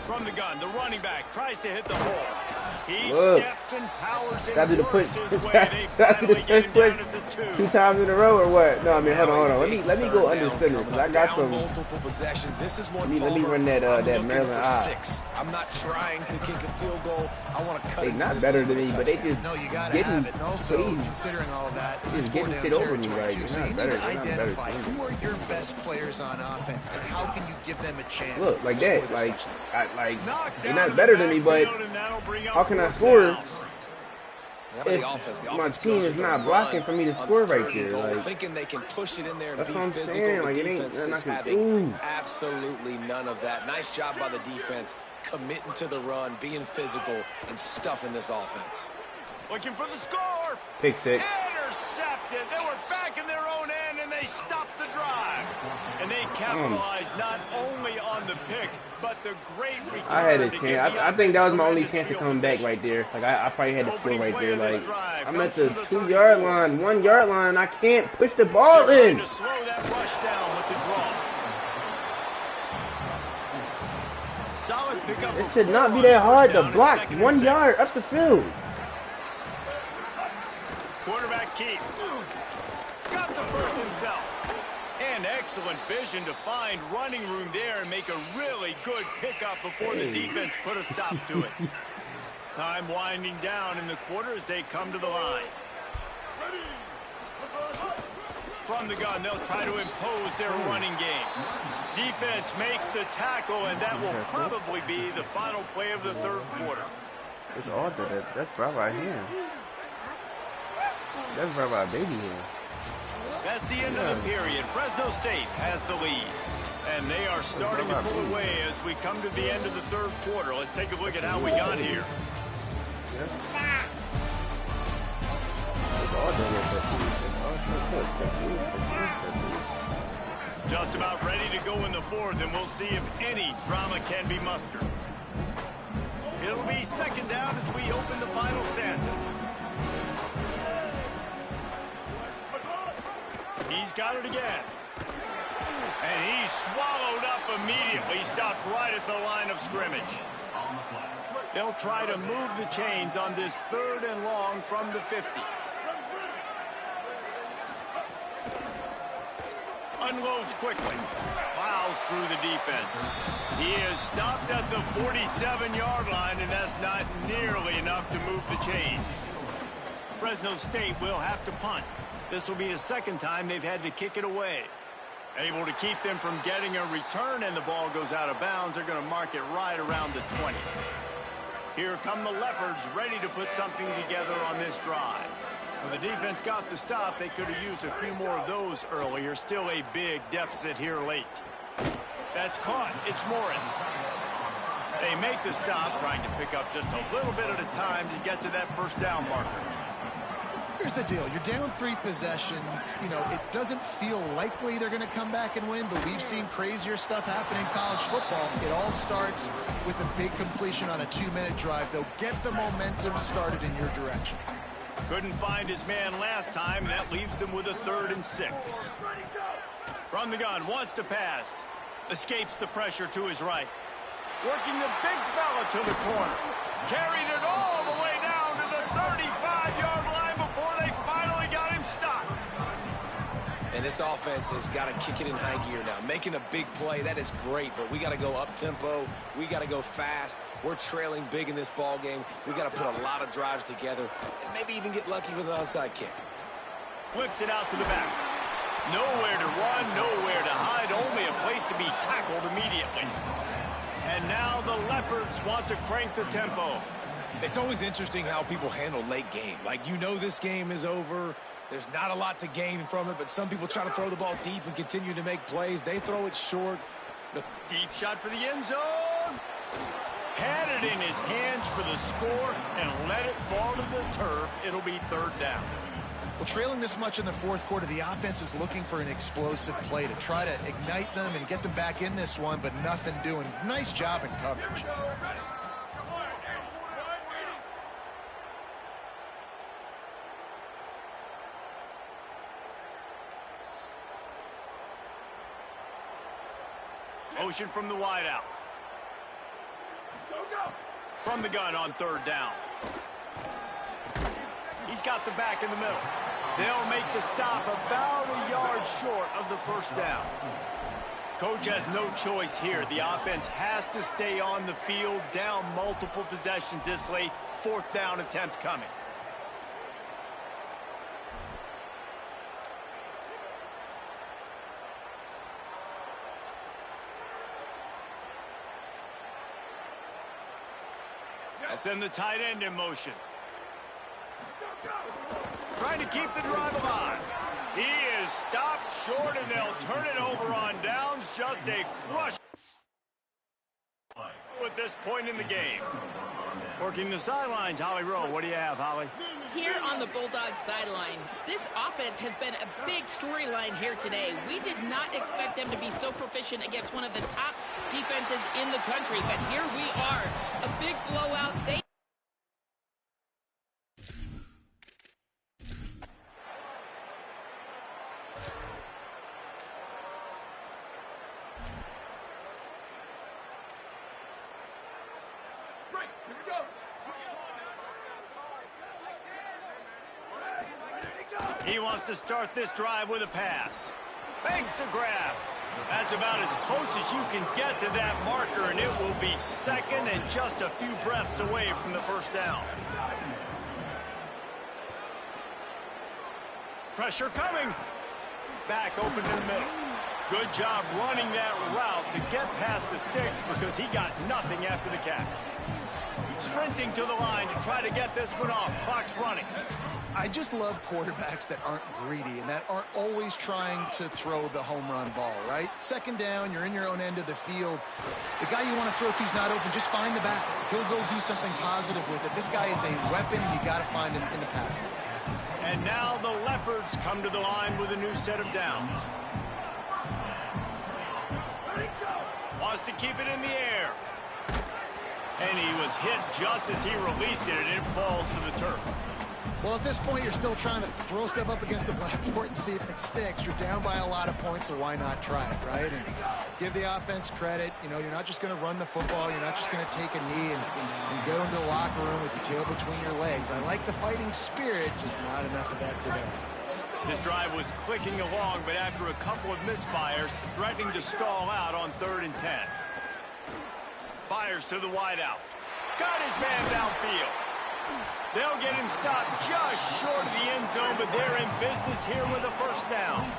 From the gun, the running back tries to hit the hole. He steps and powers in and works his way. They finally get him down at the 2. 2 times in a row or what? No, I mean, hold on. Let me go under center because I got some. Multiple possessions. This is one. Let me run that Maryland eye. I'm not trying to kick a field goal. I want to cut it. They're not better than me, but they just no, you gotta have it. And also, considering all of that, this is getting shit over me, right? Too, so you need to identify who are your best players on offense and how can you give them a chance. Look, like that, like they're not better than me, but how can I score if my team is not blocking for me to score right there? Like, thinking they can push it in there and that's be what I'm physical. saying. Like, The it ain't defense is having absolutely none of that. Nice job by the defense, committing to the run, being physical, and stuffing this offense. Looking for the score. Pick 6. Intercepted. They were back in their own end, and they stopped the drive. And they capitalized not only on the pick, but the great return. I had a chance. I think that was my only chance to come back right there. Like, I probably had to score right there. Like, I'm at the 2-yard line, 1-yard line. I can't push the ball in. To slow that rush down with the draw. Solid pickup. It should not be that hard to block 1 yard up the field. Quarterback Keith got the first himself. And excellent vision to find running room there and make a really good pickup before the defense put a stop to it. Time winding down in the quarter as they come to the line. From the gun, they'll try to impose their running game. Defense makes the tackle, and that will probably be the final play of the third quarter. It's odd that's right by him. That's right by baby here. That's the end of the period. Fresno State has the lead. And they are starting to pull away as we come to the end of the third quarter. Let's take a look at how we got here. Just about ready to go in the fourth, and we'll see if any drama can be mustered. It'll be second down as we open the final stanza. He's got it again. And he's swallowed up immediately, stopped right at the line of scrimmage. They'll try to move the chains on this 3rd and long from the 50. Unloads quickly. Plows through the defense. He is stopped at the 47-yard line, and that's not nearly enough to move the chains. Fresno State will have to punt. This will be the second time they've had to kick it away. Able to keep them from getting a return, and the ball goes out of bounds. They're going to mark it right around the 20. Here come the Leopards, ready to put something together on this drive. When the defense got the stop, they could have used a few more of those earlier. Still a big deficit here late. That's caught. It's Morris. They make the stop, trying to pick up just a little bit at a time to get to that first down marker. Here's the deal. You're down 3 possessions. You know, it doesn't feel likely they're going to come back and win, but we've seen crazier stuff happen in college football. It all starts with a big completion on a 2-minute drive. They'll get the momentum started in your direction. Couldn't find his man last time, and that leaves him with a 3rd and 6. From the gun, wants to pass. Escapes the pressure to his right. Working the big fella to the corner. Carried it all the way down to the 35-yard line before they finally got him stopped. And this offense has got to kick it in high gear now. Making a big play, that is great, but we got to go up-tempo. We got to go fast. We're trailing big in this ball game. We got to put a lot of drives together and maybe even get lucky with an onside kick. Flips it out to the back. Nowhere to run, nowhere to hide, only a place to be tackled immediately. And now the Leopards want to crank the tempo. It's always interesting how people handle late game. Like, you know this game is over. There's not a lot to gain from it, but some people try to throw the ball deep and continue to make plays. They throw it short. The deep shot for the end zone. Had it in his hands for the score and let it fall to the turf. It'll be 3rd down. Well, trailing this much in the 4th quarter, the offense is looking for an explosive play to try to ignite them and get them back in this one, but nothing doing. Nice job in coverage. Motion from the wide out. From the gun on third down. He's got the back in the middle. They'll make the stop about a yard short of the first down. Coach has no choice here. The offense has to stay on the field, down multiple possessions this late. Fourth down attempt coming. Send the tight end in motion. Trying to keep the drive alive. He is stopped short, and they'll turn it over on downs. Just a crush at this point in the game. Working the sidelines, Holly Rowe. What do you have, Holly? Here on the Bulldogs sideline, this offense has been a big storyline here today. We did not expect them to be so proficient against one of the top defenses in the country, but here we are. A big blowout. He wants to start this drive with a pass. Thanks to grab. That's about as close as you can get to that marker, and it will be second and just a few breaths away from the first down. Pressure coming. Back open in the middle. Good job running that route to get past the sticks because he got nothing after the catch. Sprinting to the line to try to get this one off. Clock's running. I just love quarterbacks that aren't greedy and that aren't always trying to throw the home run ball, right? Second down, you're in your own end of the field. The guy you want to throw to is not open. Just find the back. He'll go do something positive with it. This guy is a weapon, and you got to find him in the passing game. And now the Leopards come to the line with a new set of downs. Wants to keep it in the air. And he was hit just as he released it, and it falls to the turf. Well, at this point, you're still trying to throw stuff up against the blackboard and see if it sticks. You're down by a lot of points, so why not try it, right? And give the offense credit. You know, you're not just going to run the football. You're not just going to take a knee and go into the locker room with your tail between your legs. I like the fighting spirit, just not enough of that today. This drive was clicking along, but after a couple of misfires, threatening to stall out on 3rd and 10. Fires to the wideout. Got his man downfield. They'll get him stopped just short of the end zone, but they're in business here with a first down.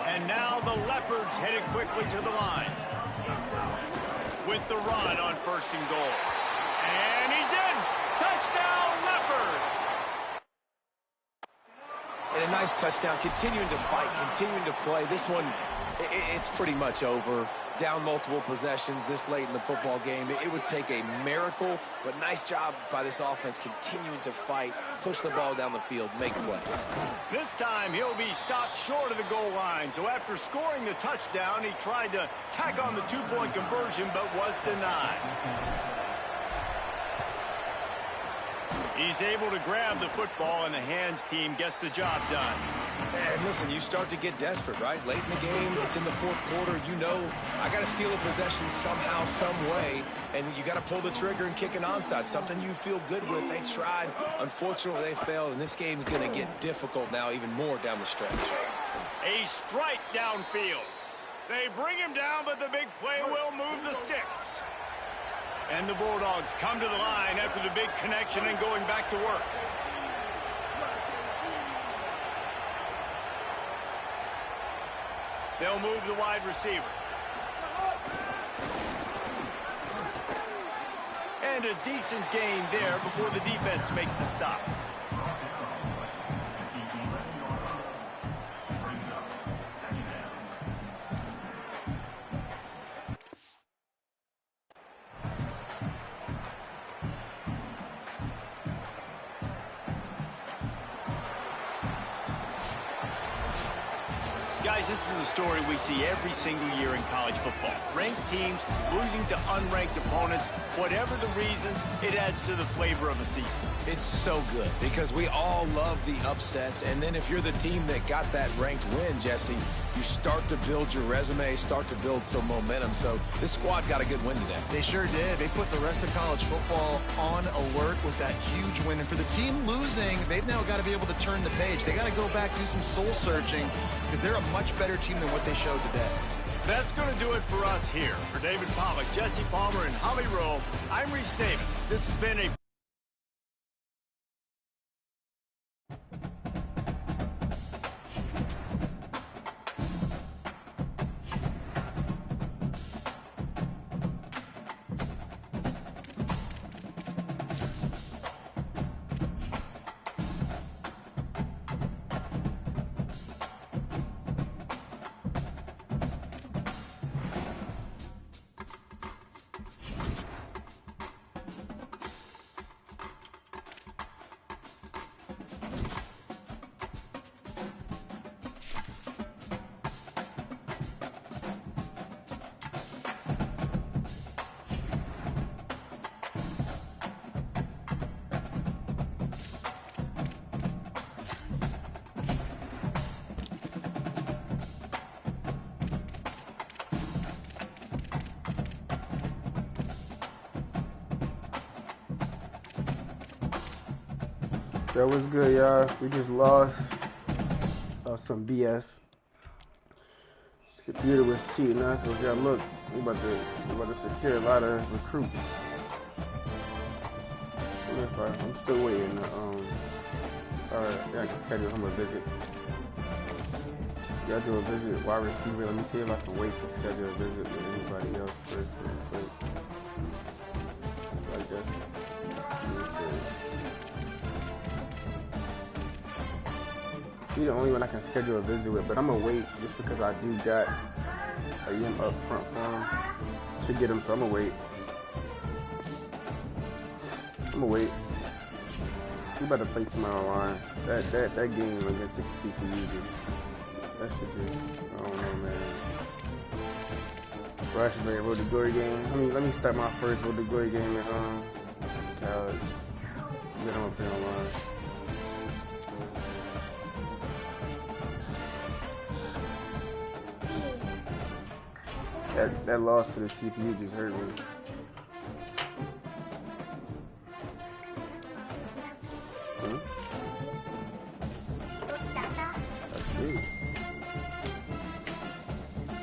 And now the Leopards headed quickly to the line. With the run on 1st and goal. And he's in! Touchdown, Leopards! And a nice touchdown, continuing to fight, continuing to play. This one, it's pretty much over. Down multiple possessions this late in the football game. It would take a miracle, but nice job by this offense continuing to fight, push the ball down the field, make plays. This time he'll be stopped short of the goal line. So after scoring the touchdown, he tried to tack on the 2-point conversion, but was denied. He's able to grab the football, and the hands team gets the job done. And listen, you start to get desperate, right? Late in the game, it's in the 4th quarter. You know, I got to steal a possession somehow, some way, and you got to pull the trigger and kick an onside, something you feel good with. They tried. Unfortunately, they failed, and this game's going to get difficult now, even more down the stretch. A strike downfield. They bring him down, but the big play will move the sticks. And the Bulldogs come to the line after the big connection and going back to work. They'll move the wide receiver. And a decent gain there before the defense makes the stop. Guys, this is a story we see every single year in college football. Ranked teams losing to unranked opponents. Whatever the reasons, it adds to the flavor of a season. It's so good because we all love the upsets. And then if you're the team that got that ranked win, Jesse, you start to build your resume, start to build some momentum. So this squad got a good win today. They sure did. They put the rest of college football on alert with that huge win. And for the team losing, they've now got to be able to turn the page. They got to go back, do some soul searching, because they're a much better team than what they showed today. That's going to do it for us here. For David Pollack, Jesse Palmer, and Holly Rowe, I'm Reese Davis. This has been a That was good, y'all. We just lost some BS. The computer was cheating us, so y'all look, we about to secure a lot of recruits. I'm still waiting. I can schedule him a visit. Y'all do a visit wide receiver. Let me see if I can wait to schedule a visit with anybody else first. Like this. He's the only one I can schedule a visit with, but I'm gonna wait just because I do got a yum up front for him to get him, so I'm gonna wait. We better play some online. That game against the CPU, that should be, I don't know, man. Bro, I should play a Road to Glory game. Let me start my first Road to Glory game at college. Then I'm gonna play online. That loss to the CPU just hurt me.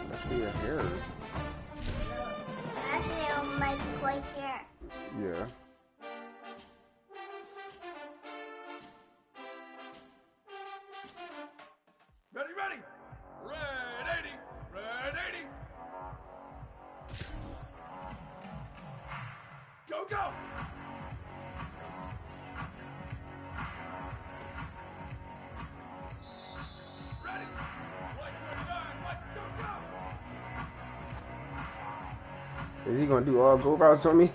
That's a hair. That's my white hair. Yeah. Ready. Ready. Go. Ready. 129, go. Is he gonna do all go routes on me?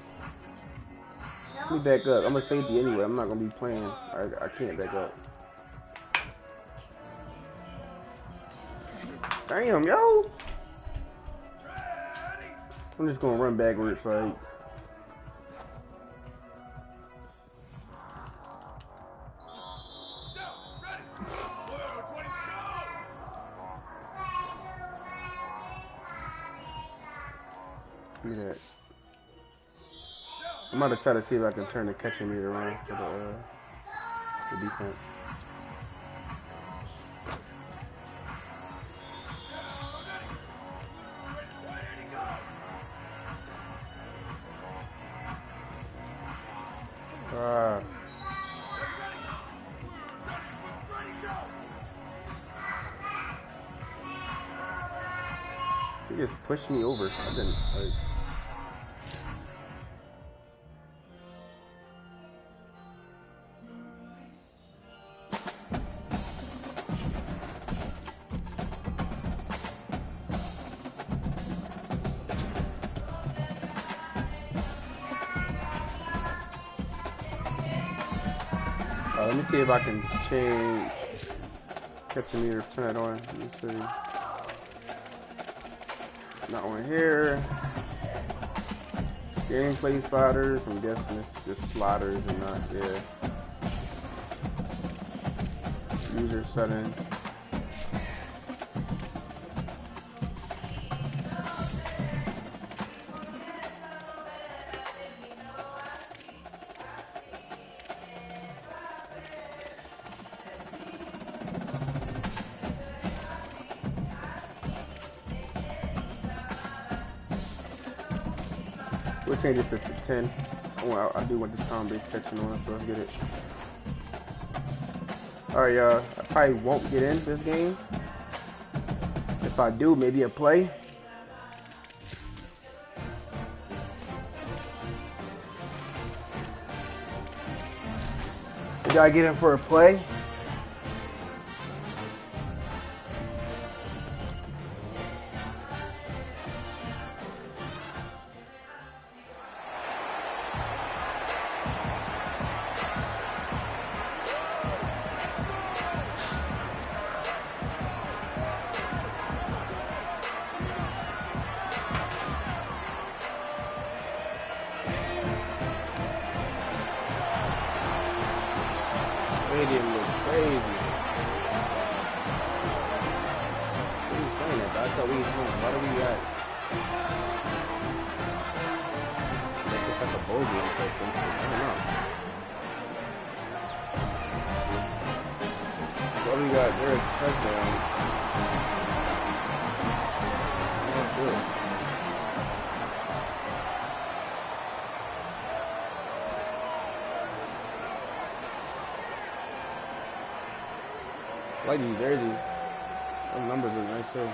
Let me back up. I'm a safety anyway. I'm not gonna be playing. I can't back up. Damn, yo! I'm just gonna run backwards, like. Do that. I'm about to try to see if I can turn the catching meter around for the defense. He just pushed me over. I didn't like. Let me see if I can change catching meter, turn it on. Let me see. Not on here. Gameplay sliders. I'm guessing it's just sliders and not, yeah. User settings. We'll change this to 10. Well, I do want the time-based catching on, so let's get it. Alright, y'all. I probably won't get in this game. If I do, maybe a play. Did I get in for a play? Stadium looks crazy. What are you saying that? I thought we was home. Why do we got? It's like a bowl game or something. I don't know. What do we got? There's a touchdown. That's good. I like these jerseys. Those numbers are nice too.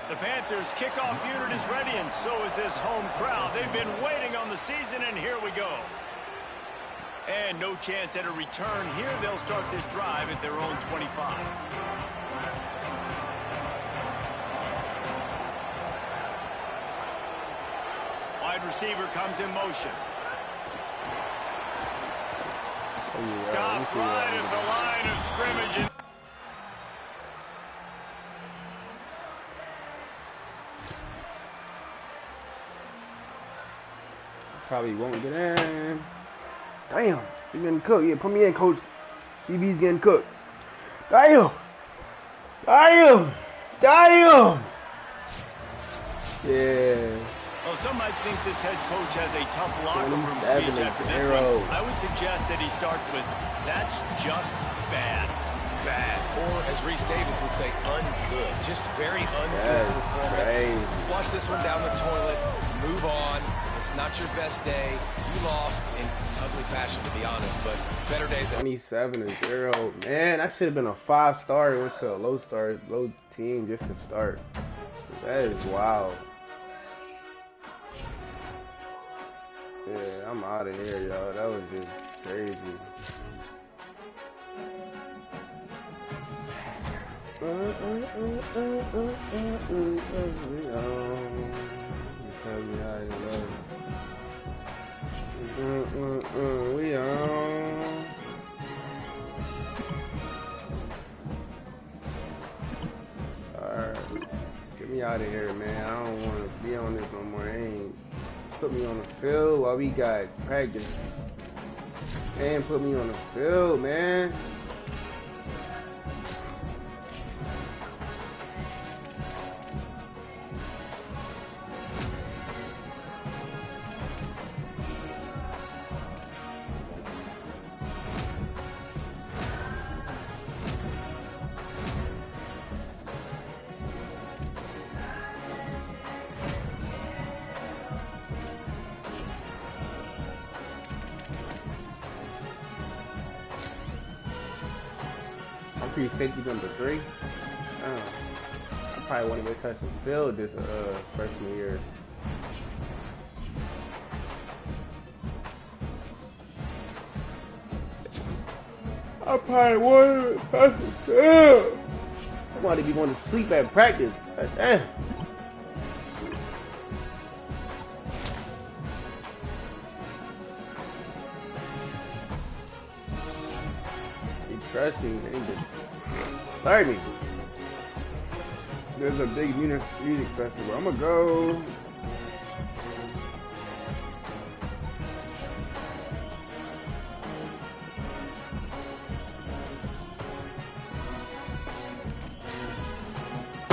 The Panthers' kickoff unit is ready, and so is this home crowd. They've been waiting on the season, and here we go. And no chance at a return here. They'll start this drive at their own 25. Wide receiver comes in motion. Stop right at the line of scrimmage. Probably won't get in. Damn, he's getting cooked. Yeah, put me in, coach. DB's getting cooked. Damn. Damn. Damn. Yeah. Well, some might think this head coach has a tough locker room speech after this one. I would suggest that he starts with, "That's just bad." Bad. Or, as Reese Davis would say, ungood. Just very ungood performance. Crazy. Flush this one down the toilet. Move on. It's not your best day. You lost in ugly fashion, to be honest, but better days. 27-0. Man, that should have been a 5-star. It went to a low team just to start. That is wild. Yeah, I'm out of here, y'all. That was just crazy. We on. Alright. Get me out of here, man. I don't want to be on this no more. Ain't put me on the field while we got practice. And put me on the field, man. Safety number 3. I probably won't even touch the field this freshman year. I probably won't even touch the field. I want to be going to sleep at practice. Damn. You trust me, ain't it? Sorry. There's a big music festival. I'm gonna go. I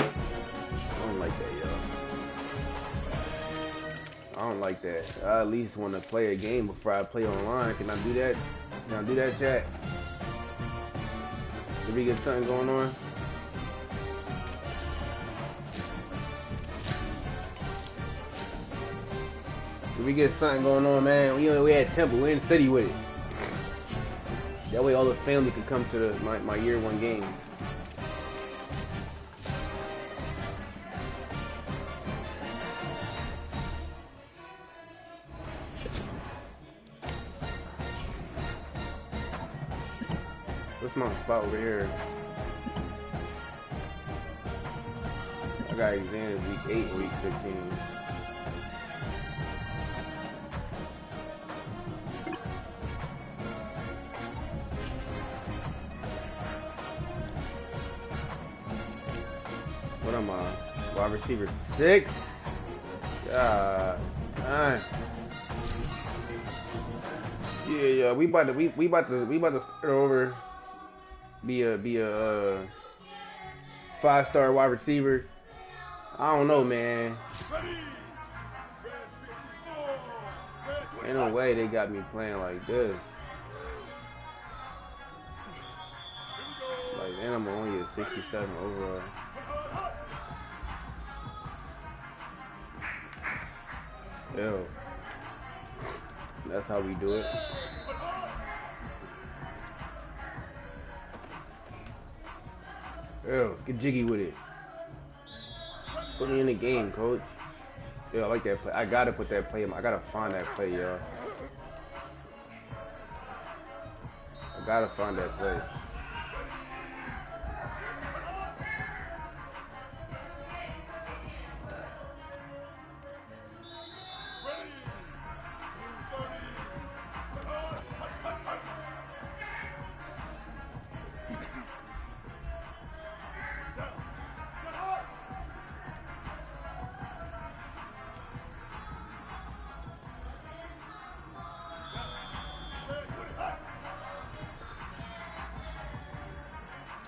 don't like that, y'all. I don't like that. I at least want to play a game before I play online. Can I do that? Can I do that, chat? Did we get something going on? We get something going on, man. We at Temple. We in the city with it. That way all the family can come to my year 1 games. What's my spot over here? I got exams week 8 and week 15. What am I? Wide receiver 6? God. Yeah. We about to start over. Be a 5-star wide receiver. I don't know, man. Ain't no way they got me playing like this. Like, and I'm only a 67 overall. Ew. That's how we do it. Ew, get jiggy with it. Put me in the game, coach. Yeah, I like that play. I gotta put that play. I gotta find that play, y'all. I gotta find that play.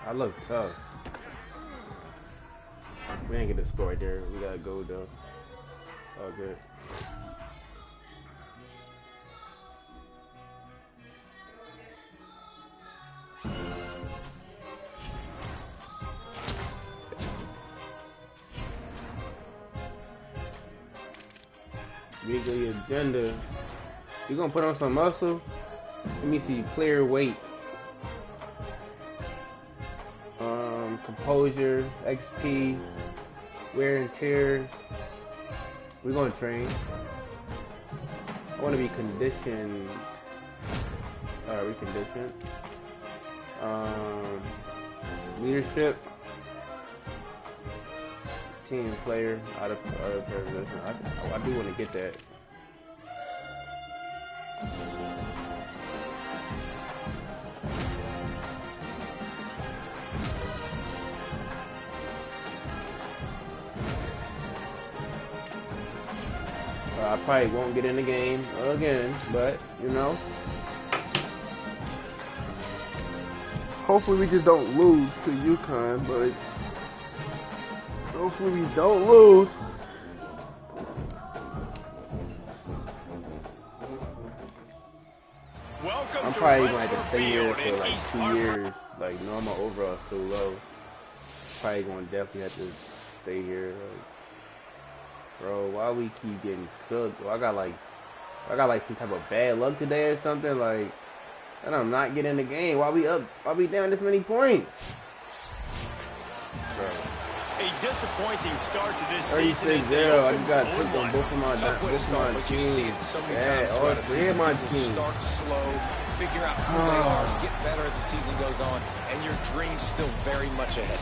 I look tough. We ain't get the score right there. We gotta go though. Oh, good. Weekly agenda. You gonna put on some muscle? Let me see. Player weight. Composure, XP, wear and tear. We're gonna train. I want to be conditioned. Alright, we conditioned. Leadership, team player, out of position. I do want to get that. I probably won't get in the game again, but, you know. Hopefully we just don't lose to UConn, but hopefully we don't lose. I'm probably going to have to stay here for like 2 years. Like, you know, my overall so low. Probably going to definitely have to stay here. Like, bro, why we keep getting cooked? Bro, I got like some type of bad luck today or something, like, and I'm not getting the game. Why we up? Why we down this many points? Bro. A disappointing start to this season. 36-0. I just got cooked on both of my teams. Yeah, all 3 of my teams. Start slow, figure out who they are, get better as the season goes on, and your dream's still very much ahead.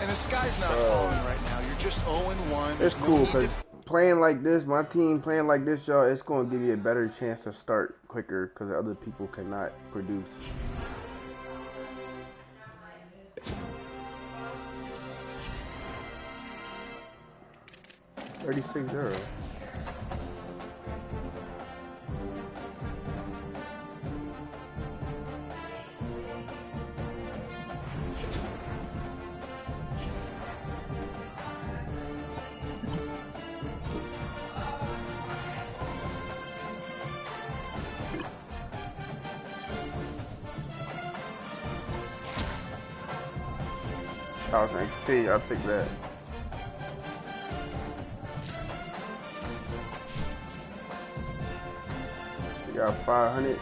And the sky's not falling right now. You're just 0-1. It's cool because playing like this, my team playing like this, y'all, it's going to give you a better chance to start quicker because other people cannot produce. $36-0. That was an XP, I'll take that. Got 500.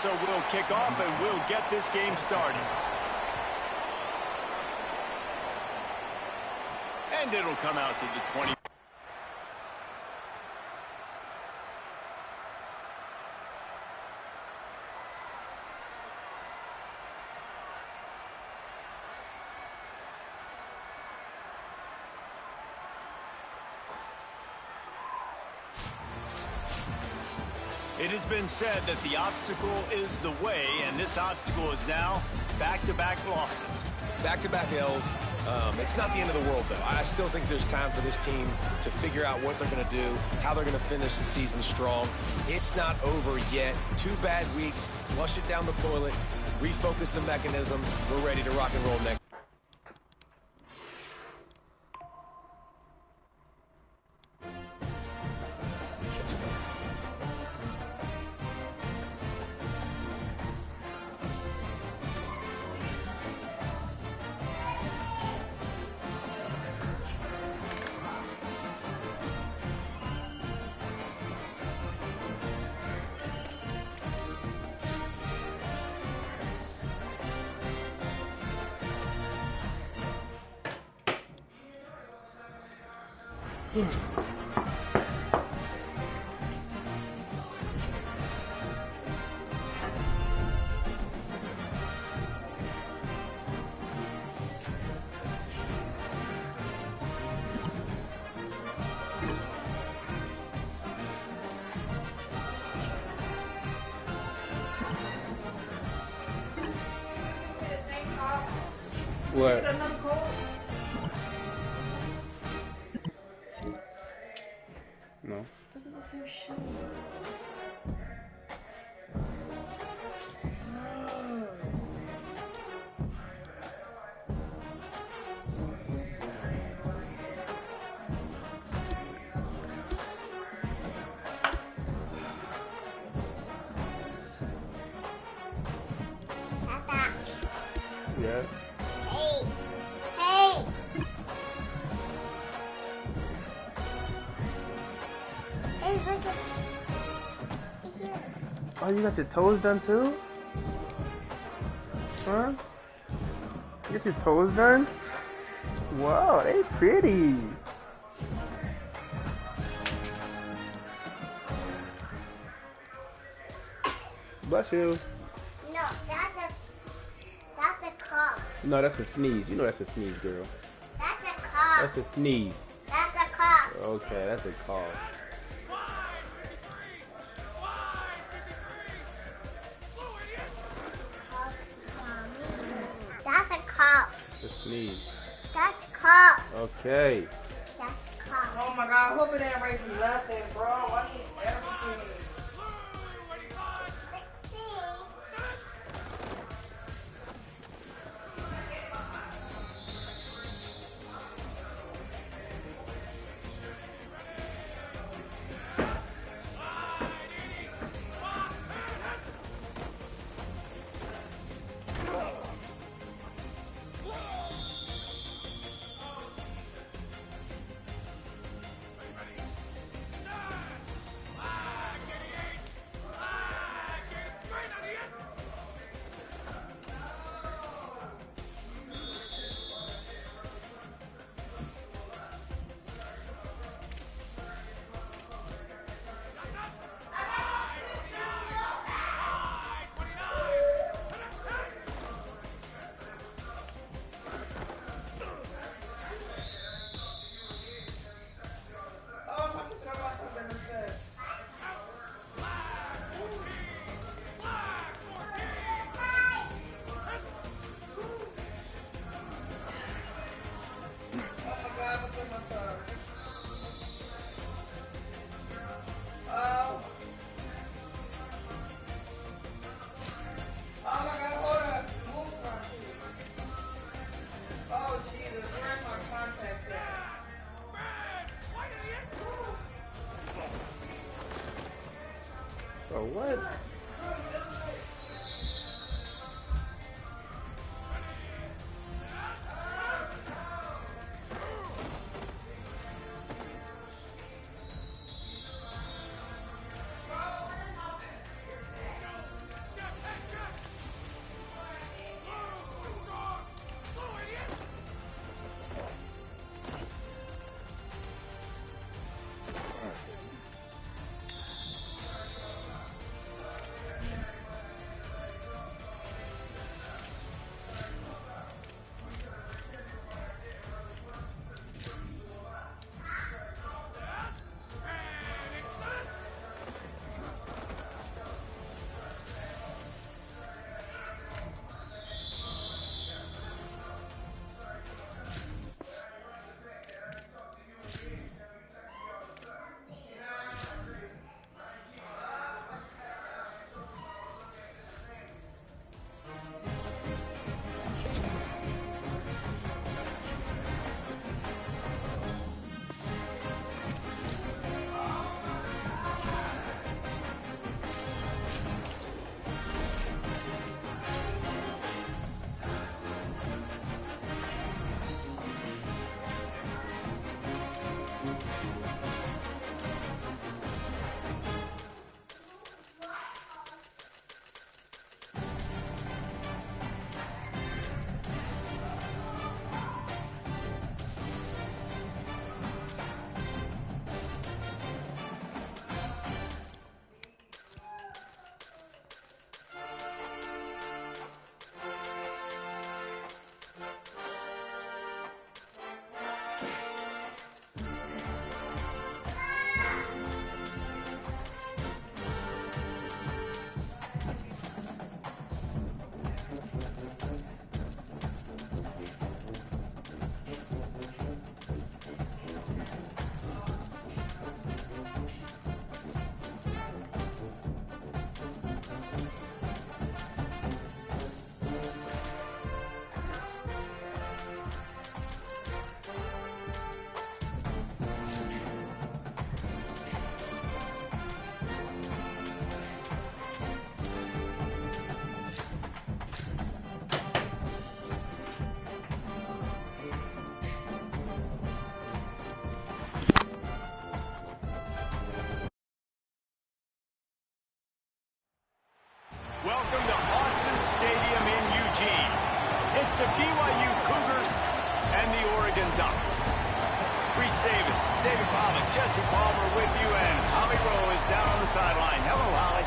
So we'll kick off and we'll get this game started. And it'll come out to the 20. It has been said that the obstacle is the way, and this obstacle is now back-to-back losses. Back-to-back L's. It's not the end of the world, though. I still think there's time for this team to figure out what they're going to do, how they're going to finish the season strong. It's not over yet. 2 bad weeks. Flush it down the toilet. Refocus the mechanism. We're ready to rock and roll next. What? No. This is the same shit. Yeah. Oh, you got your toes done too? Huh? You got your toes done? Wow, they pretty. Bless you. No, that's a cough. No, that's a sneeze. You know that's a sneeze, girl. That's a cough. That's a sneeze. That's a cough. Okay, that's a cough. That's a cough. It's a sneeze. That's a cough. Okay. That's a cough. Oh my god, I hope it ain't racing nothing, bro. I need everything. Oh, what? Autzen Stadium in Eugene. It's the BYU Cougars and the Oregon Ducks. Reese Davis, David Pollock, Jesse Palmer with you, and Holly Rowe is down on the sideline. Hello, Holly.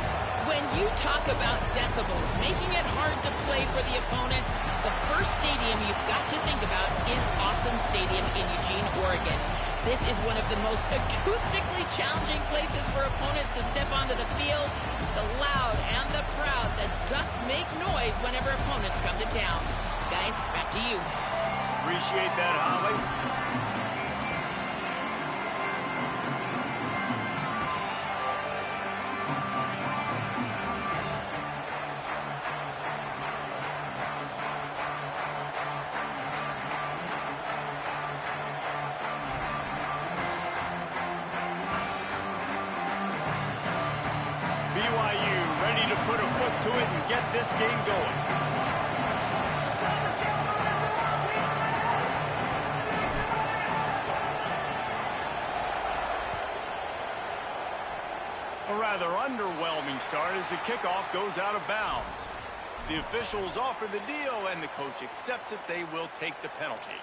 When you talk about decibels, making it hard to play for the opponent, the first stadium you've got to think about is Autzen Stadium in Eugene, Oregon. This is one of the most acoustically challenging places for opponents to step onto the field. The loud and the proud, the Ducks make noise whenever opponents come to town. Guys, back to you. Appreciate that, Holly. BYU ready to put a foot to it and get this game going. A rather underwhelming start as the kickoff goes out of bounds. The officials offer the deal and the coach accepts it. They will take the penalty.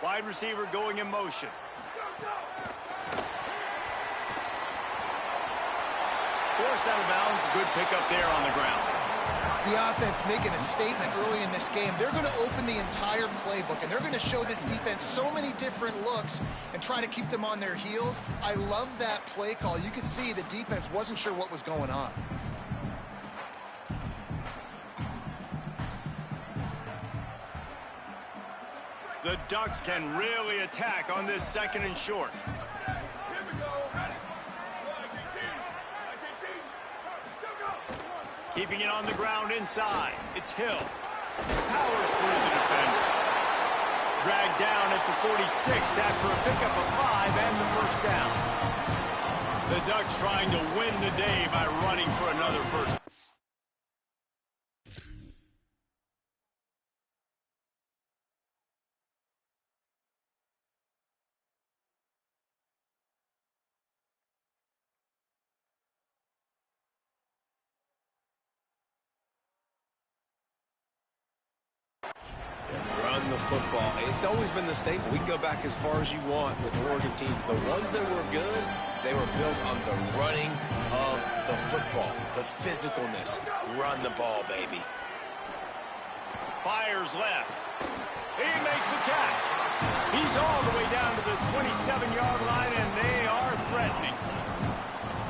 Wide receiver going in motion. Forced out of bounds. Good pickup there on the ground. The offense making a statement early in this game. They're going to open the entire playbook, and they're going to show this defense so many different looks and try to keep them on their heels. I love that play call. You could see the defense wasn't sure what was going on. The Ducks can really attack on this second and short. Keeping it on the ground inside. It's Hill. Powers through the defender. Dragged down at the 46 after a pickup of 5 and the first down. The Ducks trying to win the day by running for another first. Run the football. It's always been the staple. We can go back as far as you want with Oregon teams. The ones that were good, they were built on the running of the football, the physicalness. Run the ball, baby. Fires left. He makes the catch. He's all the way down to the 27-yard line, and they are threatening.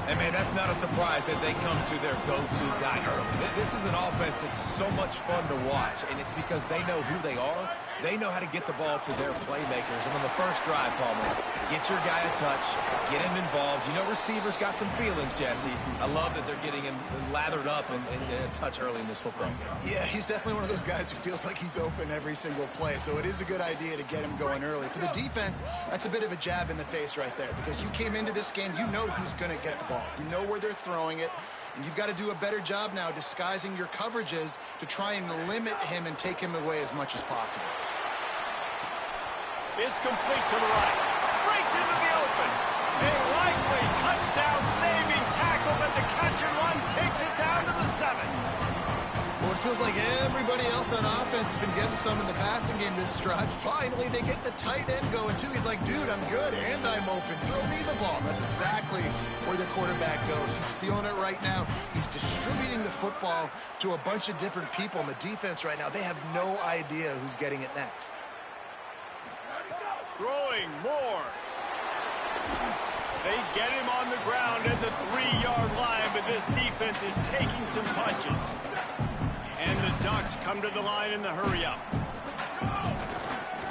And, man, that's not a surprise that they come to their go-to guy early. This is an offense that's so much fun to watch, and it's because they know who they are. They know how to get the ball to their playmakers. And on the first drive, Palmer, get your guy a touch, get him involved. You know receivers got some feelings, Jesse. I love that they're getting him lathered up and a touch early in this football game. Yeah, he's definitely one of those guys who feels like he's open every single play, so it is a good idea to get him going early. For the defense, that's a bit of a jab in the face right there, because you came into this game, you know who's going to get the ball. You know where they're throwing it, and you've got to do a better job now disguising your coverages to try and limit him and take him away as much as possible. It's complete to the right. Breaks into the open. A likely touchdown-saving tackle, but the catch and run takes it down to the 7. Well, it feels like everybody else on offense has been getting some in the passing game this drive. Finally, they get the tight end going, too. He's like, dude, I'm good, and I'm open. Throw me the ball. That's exactly where the quarterback goes. He's feeling it right now. He's distributing the football to a bunch of different people in the defense right now. They have no idea who's getting it next. Throwing more. They get him on the ground at the 3-yard line, but this defense is taking some punches. And the Ducks come to the line in the hurry-up.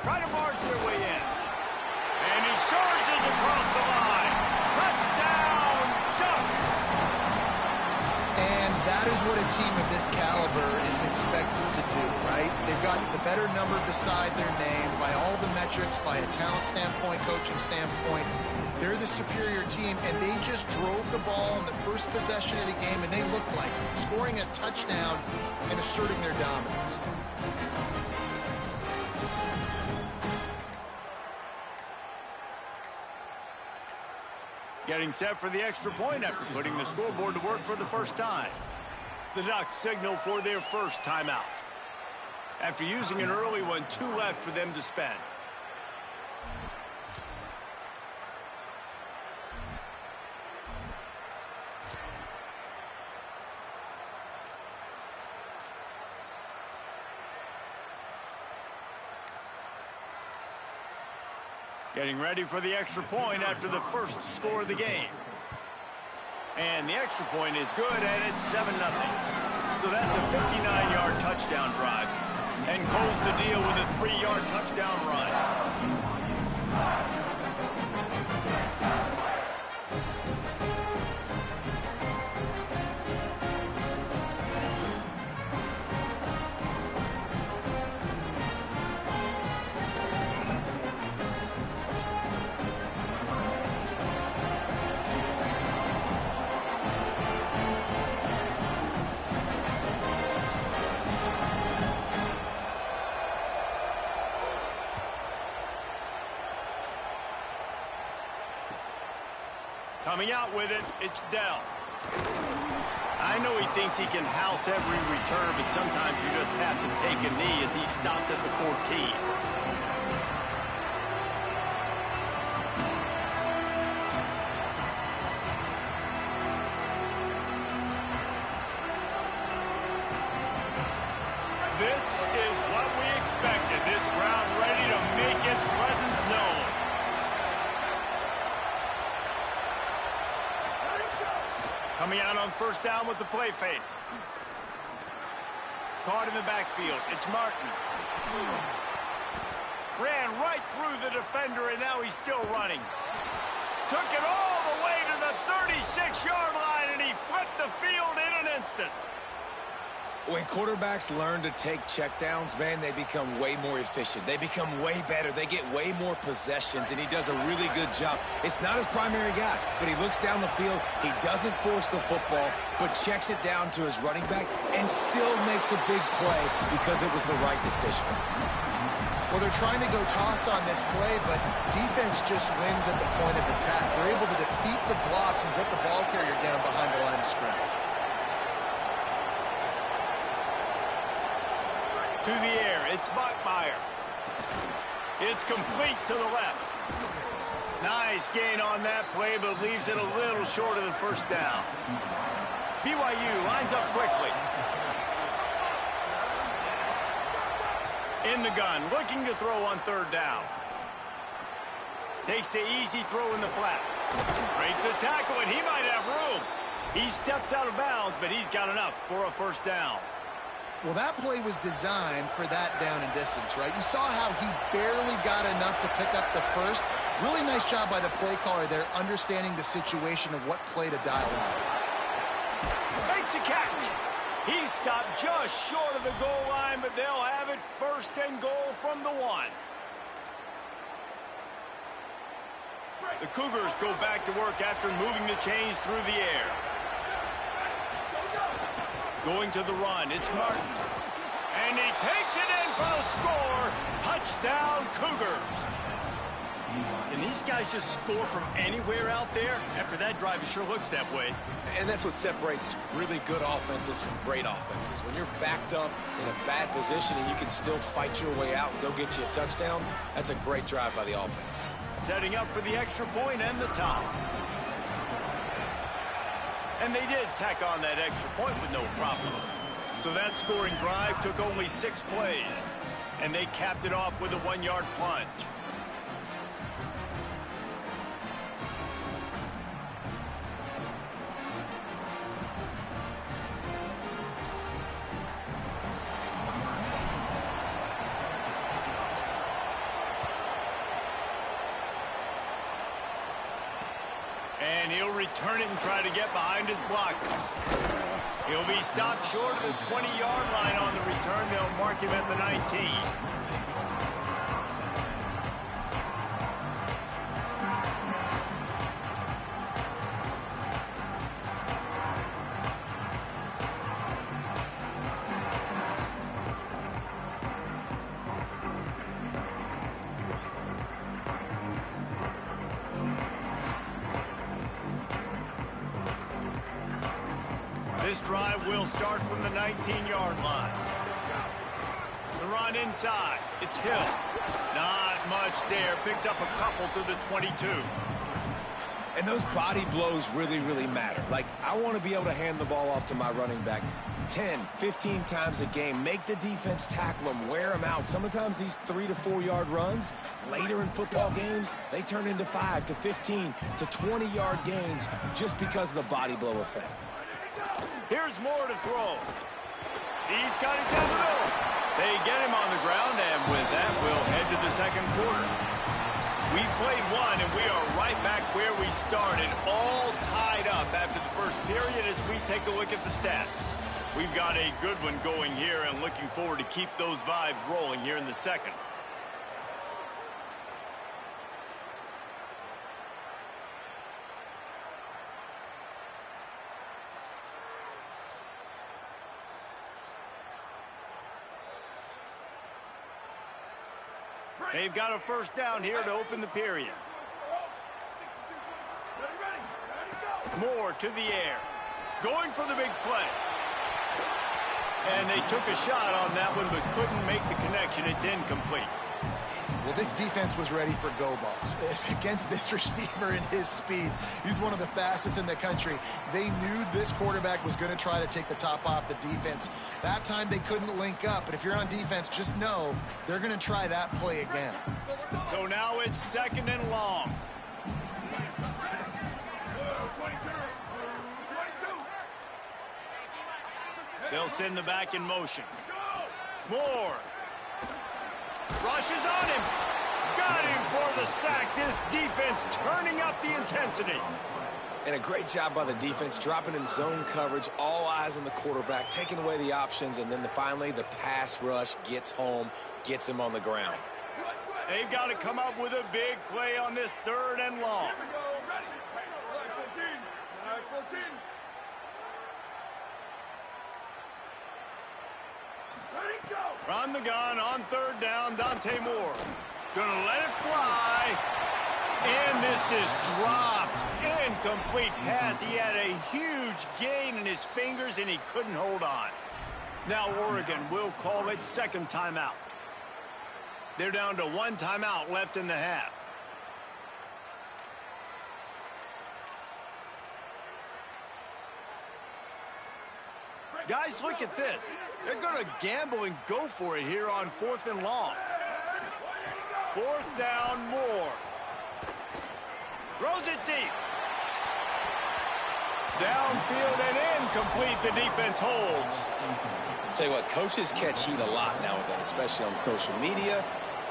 Try to march their way in. And he charges across the line. Touchdown, Ducks! And that is what a team of this caliber is expected to do, right? They've got the better number beside their name by all the metrics, by a talent standpoint, coaching standpoint. They're the superior team, and they just drove the ball in the first possession of the game, and they looked like scoring a touchdown and asserting their dominance. Getting set for the extra point after putting the scoreboard to work for the first time. The Ducks signal for their first timeout. After using an early one, 2 left for them to spend. Getting ready for the extra point after the first score of the game. And the extra point is good, and it's 7-0. So that's a 59-yard touchdown drive. And close the deal with a 3-yard touchdown run. Coming out with it, it's Dell. I know he thinks he can house every return, but sometimes you just have to take a knee as he stopped at the 14. This is what we expected. This crowd ready to make its presence known. Coming out on first down with the play fake. Caught in the backfield. It's Martin. Ran right through the defender, and now he's still running. Took it all the way to the 36-yard line, and he flipped the field in an instant. When quarterbacks learn to take checkdowns, man, they become way more efficient. They become way better. They get way more possessions, and he does a really good job. It's not his primary guy, but he looks down the field. He doesn't force the football, but checks it down to his running back and still makes a big play because it was the right decision. Well, they're trying to go toss on this play, but defense just wins at the point of attack. They're able to defeat the blocks and get the ball carrier down behind the line of scrimmage. To the air, it's Buckmeyer. It's complete to the left. Nice gain on that play, but leaves it a little short of the first down. BYU lines up quickly. In the gun, looking to throw on third down. Takes the easy throw in the flat. Breaks a tackle, and he might have room. He steps out of bounds, but he's got enough for a first down. Well, that play was designed for that down and distance, right? You saw how he barely got enough to pick up the first. Really nice job by the play caller there, understanding the situation of what play to dial out. Makes a catch. He stopped just short of the goal line, but they'll have it first and goal from the 1. The Cougars go back to work after moving the chains through the air. Going to the run, it's Martin. And he takes it in for the score. Touchdown, Cougars. Can these guys just score from anywhere out there? After that drive, it sure looks that way. And that's what separates really good offenses from great offenses. When you're backed up in a bad position and you can still fight your way out and go get you a touchdown, that's a great drive by the offense. Setting up for the extra point and the top. And they did tack on that extra point with no problem. So that scoring drive took only 6 plays. And they capped it off with a 1-yard plunge. And he'll return it and try to get behind his blockers. He'll be stopped short of the 20-yard line on the return. They'll mark him at the 19. This drive will start from the 19-yard line. The run inside. It's Hill. Not much there. Picks up a couple to the 22. And those body blows really, really matter. Like, I want to be able to hand the ball off to my running back 10, 15 times a game. Make the defense tackle them, wear them out. Sometimes these 3 to 4 yard runs, later in football games, they turn into 5 to 15 to 20-yard gains just because of the body blow effect. Here's Moore to throw. He's got it down the middle. They get him on the ground, and with that, we'll head to the second quarter. We've played one, and we are right back where we started, all tied up after the first period as we take a look at the stats. We've got a good one going here, and looking forward to keep those vibes rolling here in the second. They've got a first down here to open the period. Moore to the air. Going for the big play. And they took a shot on that one, but couldn't make the connection. It's incomplete. Well, this defense was ready for go balls. Against this receiver and his speed, he's one of the fastest in the country. They knew this quarterback was going to try to take the top off the defense. That time they couldn't link up, but if you're on defense, just know they're going to try that play again. So now it's second and long. They'll send the back in motion. Moore. Rushes on him. Got him for the sack. This defense turning up the intensity. And a great job by the defense, dropping in zone coverage, all eyes on the quarterback, taking away the options, and then finally the pass rush gets home, gets him on the ground. They've got to come up with a big play on this third and long. Run the gun on third down, Dante Moore. Gonna let it fly. And this is dropped. Incomplete pass. He had a huge gain in his fingers, and he couldn't hold on. Now Oregon will call it second timeout. They're down to one timeout left in the half. Guys, look at this. They're going to gamble and go for it here on fourth and long. Fourth down, Moore. Throws it deep. Downfield and incomplete. The defense holds. Tell you what, coaches catch heat a lot nowadays, especially on social media.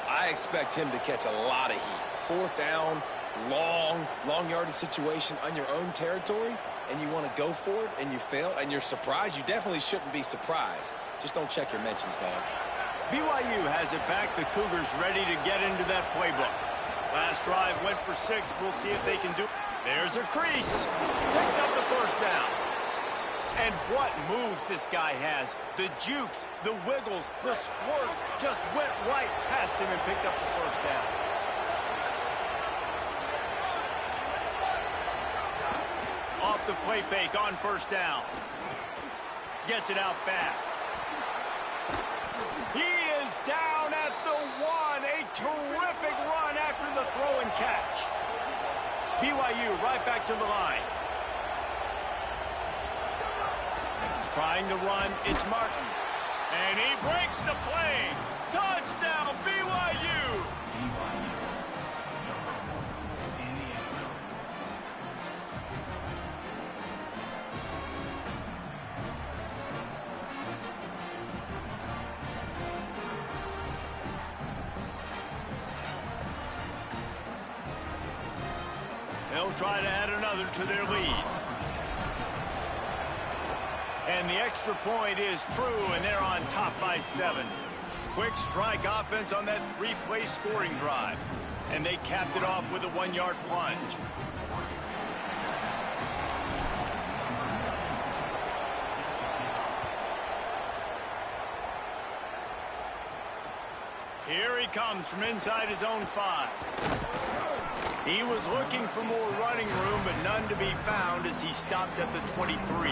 I expect him to catch a lot of heat. Fourth down, long yardage situation on your own territory, and you want to go for it, and you fail, and you're surprised. You definitely shouldn't be surprised. Just don't check your mentions, dog. BYU has it back. The Cougars ready to get into that playbook. Last drive went for 6. We'll see if they can do it. There's a crease. Picks up the first down. And what moves this guy has. The jukes, the wiggles, the squirts just went right past him and picked up the first down. Off the play fake on first down. Gets it out fast. He is down at the 1. A terrific run after the throw and catch. BYU right back to the line. Trying to run, it's Martin. And he breaks the play. Touchdown, BYU! They'll try to add another to their lead. And the extra point is true, and they're on top by 7. Quick strike offense on that 3-play scoring drive. And they capped it off with a 1-yard plunge. Here he comes from inside his own 5. He was looking for more running room, but none to be found as he stopped at the 23.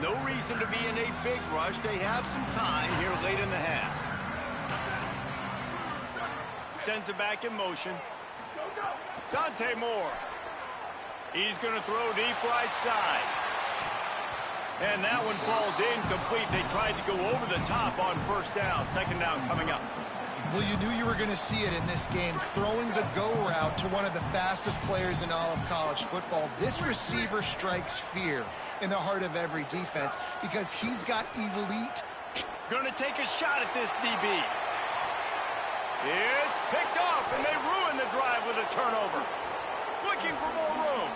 No reason to be in a big rush. They have some time here late in the half. Sends it back in motion. Dante Moore. He's going to throw deep right side. And that one falls incomplete. They tried to go over the top on first down. Second down coming up. Well, you knew you were going to see it in this game, throwing the go route to one of the fastest players in all of college football. This receiver strikes fear in the heart of every defense because he's got elite. Going to take a shot at this DB. It's picked off, and they ruin the drive with a turnover. Looking for more room.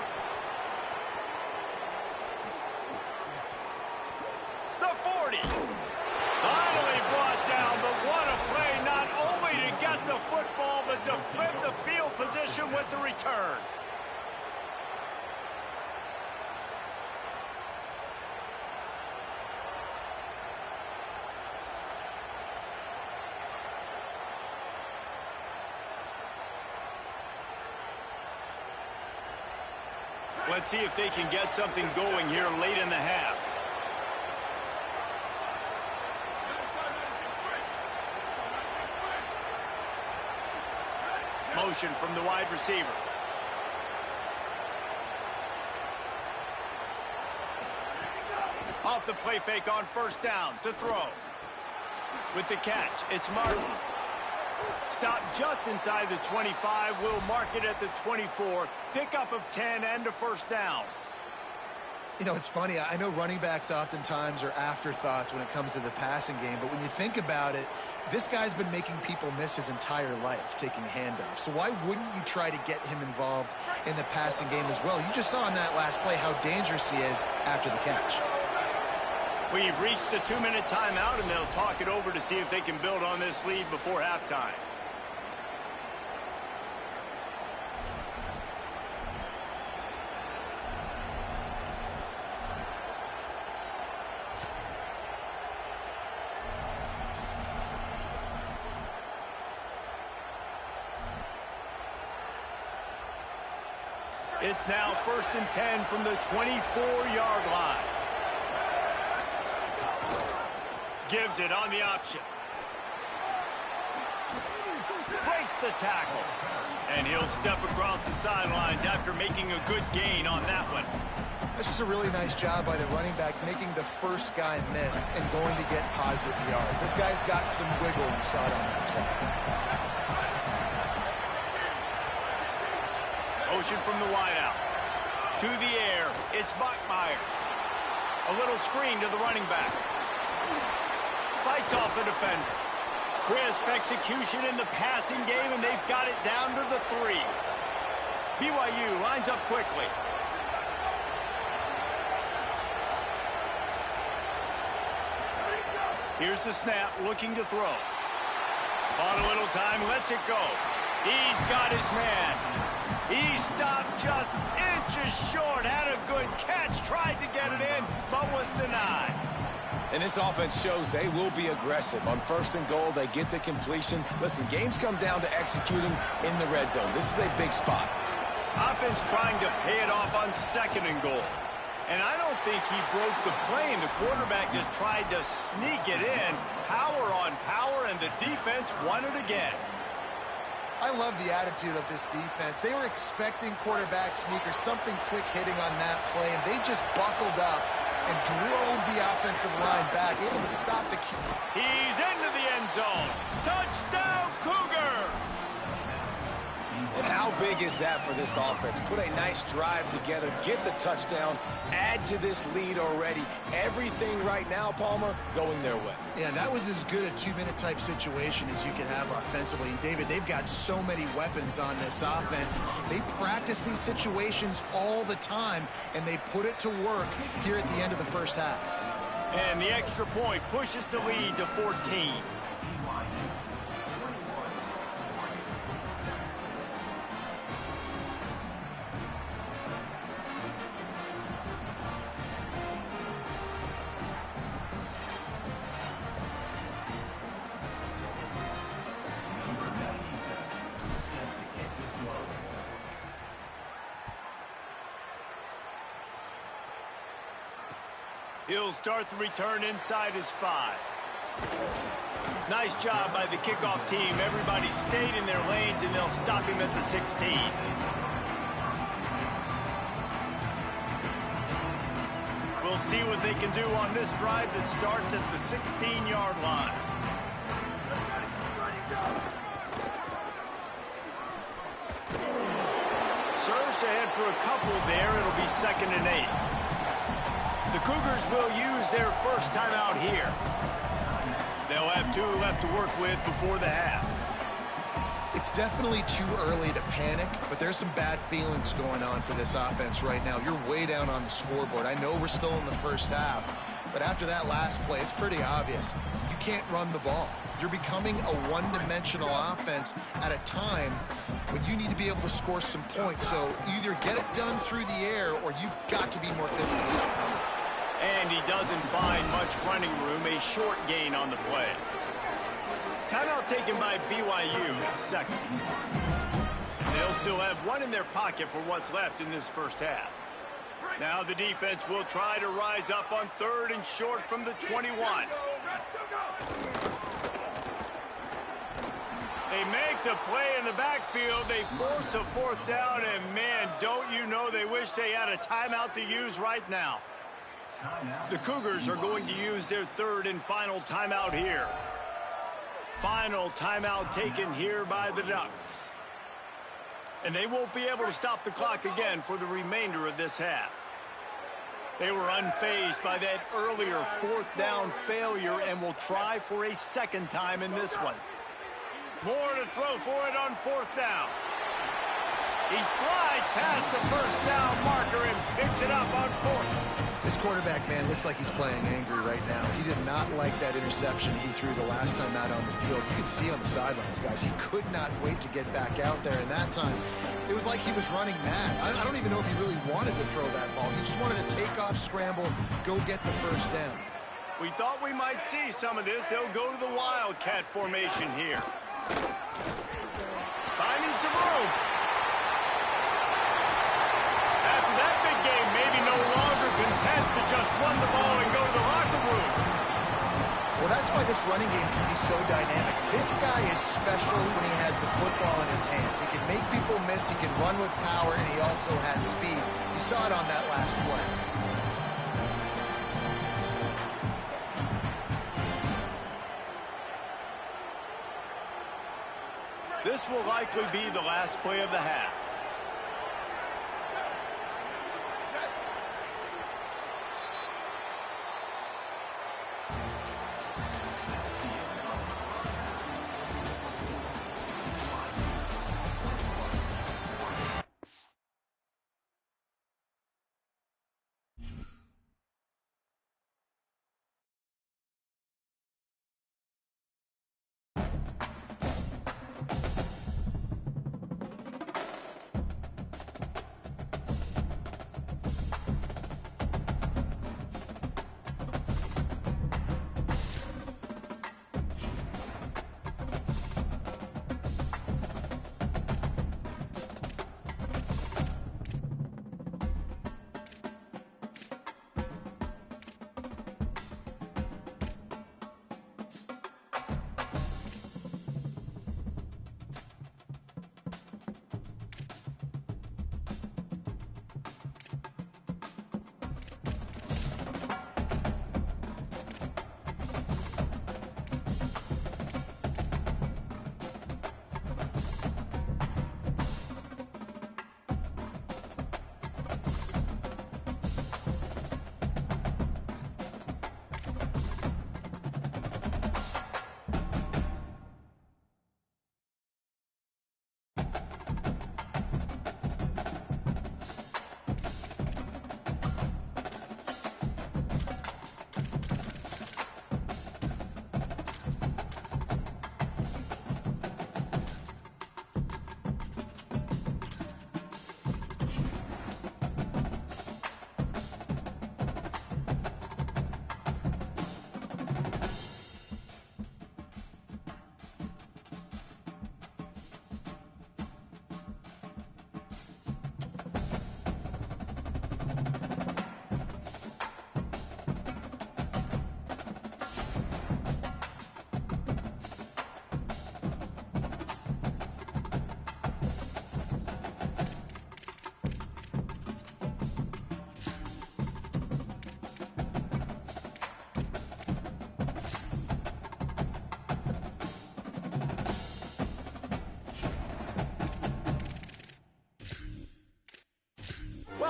The 40. Finally brought down, but what a play, not only to get the football, but to flip the field position with the return. Let's see if they can get something going here late in the half. Motion from the wide receiver. Off the play fake on first down to throw. With the catch, it's Martin. Stopped just inside the 25. Will mark it at the 24. Pickup of 10 and a first down. You know, it's funny. I know running backs oftentimes are afterthoughts when it comes to the passing game, but when you think about it, this guy's been making people miss his entire life taking handoffs. So why wouldn't you try to get him involved in the passing game as well? You just saw in that last play how dangerous he is after the catch. We've reached the 2-minute timeout, and they'll talk it over to see if they can build on this lead before halftime. It's now 1st and 10 from the 24-yard line. Gives it on the option. Breaks the tackle. And he'll step across the sidelines after making a good gain on that one. That's just a really nice job by the running back, making the first guy miss and going to get positive yards. This guy's got some wiggle. You saw it on that play. Motion from the wideout. To the air, it's Bachmeier. A little screen to the running back. Fights off the defender. Crisp execution in the passing game, and they've got it down to the 3. BYU lines up quickly. Here's the snap, looking to throw. Bought a little time, lets it go. He's got his man. He stopped just inches short, had a good catch, tried to get it in, but was denied. And this offense shows they will be aggressive. On 1st and goal, they get the completion. Listen, games come down to executing in the red zone. This is a big spot. Offense trying to pay it off on 2nd and goal. And I don't think he broke the play. The quarterback just tried to sneak it in. Power on power, and the defense won it again. I love the attitude of this defense. They were expecting quarterback sneakers, something quick hitting on that play, and they just buckled up and drove the offensive line back, able to stop the kick. He's into the end zone. Touchdown, Cougar! And how big big is that for this offense? Put a nice drive together, get the touchdown, add to this lead already. Everything right now, Palmer, going their way. Yeah, that was as good a two-minute type situation as you could have offensively. And David, they've got so many weapons on this offense. They practice these situations all the time, and they put it to work here at the end of the first half. And the extra point pushes the lead to 14. He'll start the return inside his 5. Nice job by the kickoff team. Everybody stayed in their lanes, and they'll stop him at the 16. We'll see what they can do on this drive that starts at the 16-yard line. Surged ahead for a couple there. It'll be 2nd and 8. The Cougars will use their first timeout here. They'll have 2 left to work with before the half. It's definitely too early to panic, but there's some bad feelings going on for this offense right now. You're way down on the scoreboard. I know we're still in the first half, but after that last play, it's pretty obvious. You can't run the ball. You're becoming a one-dimensional offense at a time when you need to be able to score some points. So either get it done through the air or you've got to be more physical up front. And he doesn't find much running room, a short gain on the play. Timeout taken by BYU at 2nd. And they'll still have 1 in their pocket for what's left in this first half. Now the defense will try to rise up on 3rd and short from the 21. They make the play in the backfield. They force a 4th down, and man, don't you know they wish they had a timeout to use right now. The Cougars are going to use their 3rd and final timeout here. Final timeout taken here by the Ducks. And they won't be able to stop the clock again for the remainder of this half. They were unfazed by that earlier 4th down failure and will try for a 2nd time in this one. More to throw for it on 4th down. He slides past the 1st down marker and picks it up on 4th. This quarterback, man, looks like he's playing angry right now. He did not like that interception he threw the last time out on the field. You could see on the sidelines, guys, he could not wait to get back out there. And that time, it was like he was running mad. I don't even know if he really wanted to throw that ball. He just wanted to take off, scramble, go get the 1st down. We thought we might see some of this. They'll go to the Wildcat formation here. Finding some room. After that big game, maybe no longer content to just run the ball and go to the locker room. Well, that's why this running game can be so dynamic. This guy is special when he has the football in his hands. He can make people miss, he can run with power, and he also has speed. You saw it on that last play. This will likely be the last play of the half.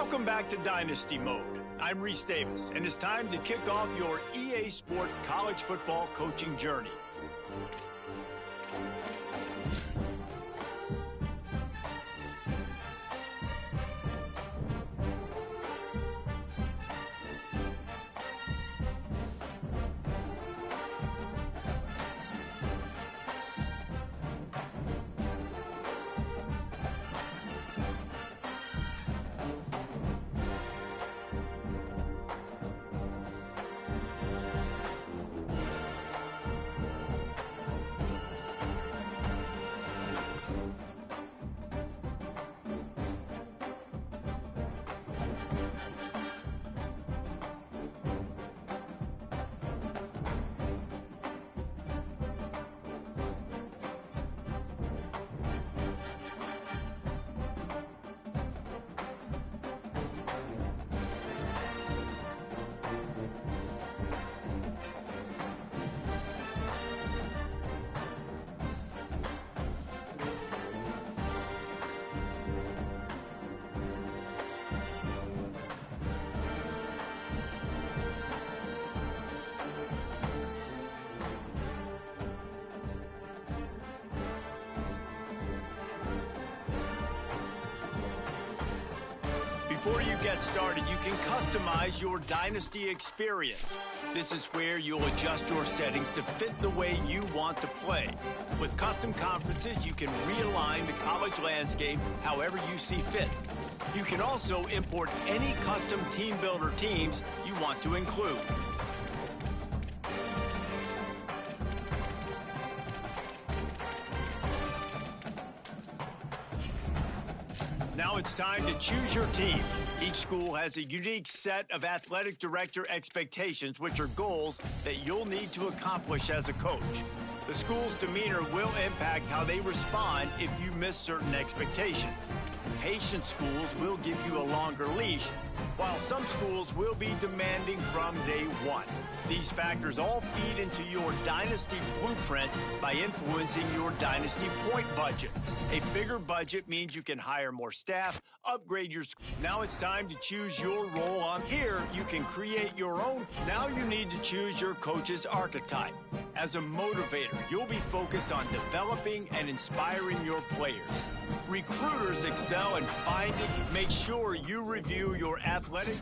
Welcome back to Dynasty Mode. I'm Reese Davis, and it's time to kick off your EA Sports college football coaching journey. Before you get started, you can customize your Dynasty experience. This is where you'll adjust your settings to fit the way you want to play. With custom conferences, you can realign the college landscape however you see fit. You can also import any custom team builder teams you want to include. Now it's time to choose your team. Each school has a unique set of athletic director expectations, which are goals that you'll need to accomplish as a coach. The school's demeanor will impact how they respond if you miss certain expectations. Patient schools will give you a longer leash, while some schools will be demanding from day one. These factors all feed into your Dynasty blueprint by influencing your Dynasty point budget. A bigger budget means you can hire more staff, upgrade your school. Now it's time to choose your role on here. You can create your own. Now you need to choose your coach's archetype. As a motivator, you'll be focused on developing and inspiring your players. Recruiters excel in finding. Make sure you review your athletic.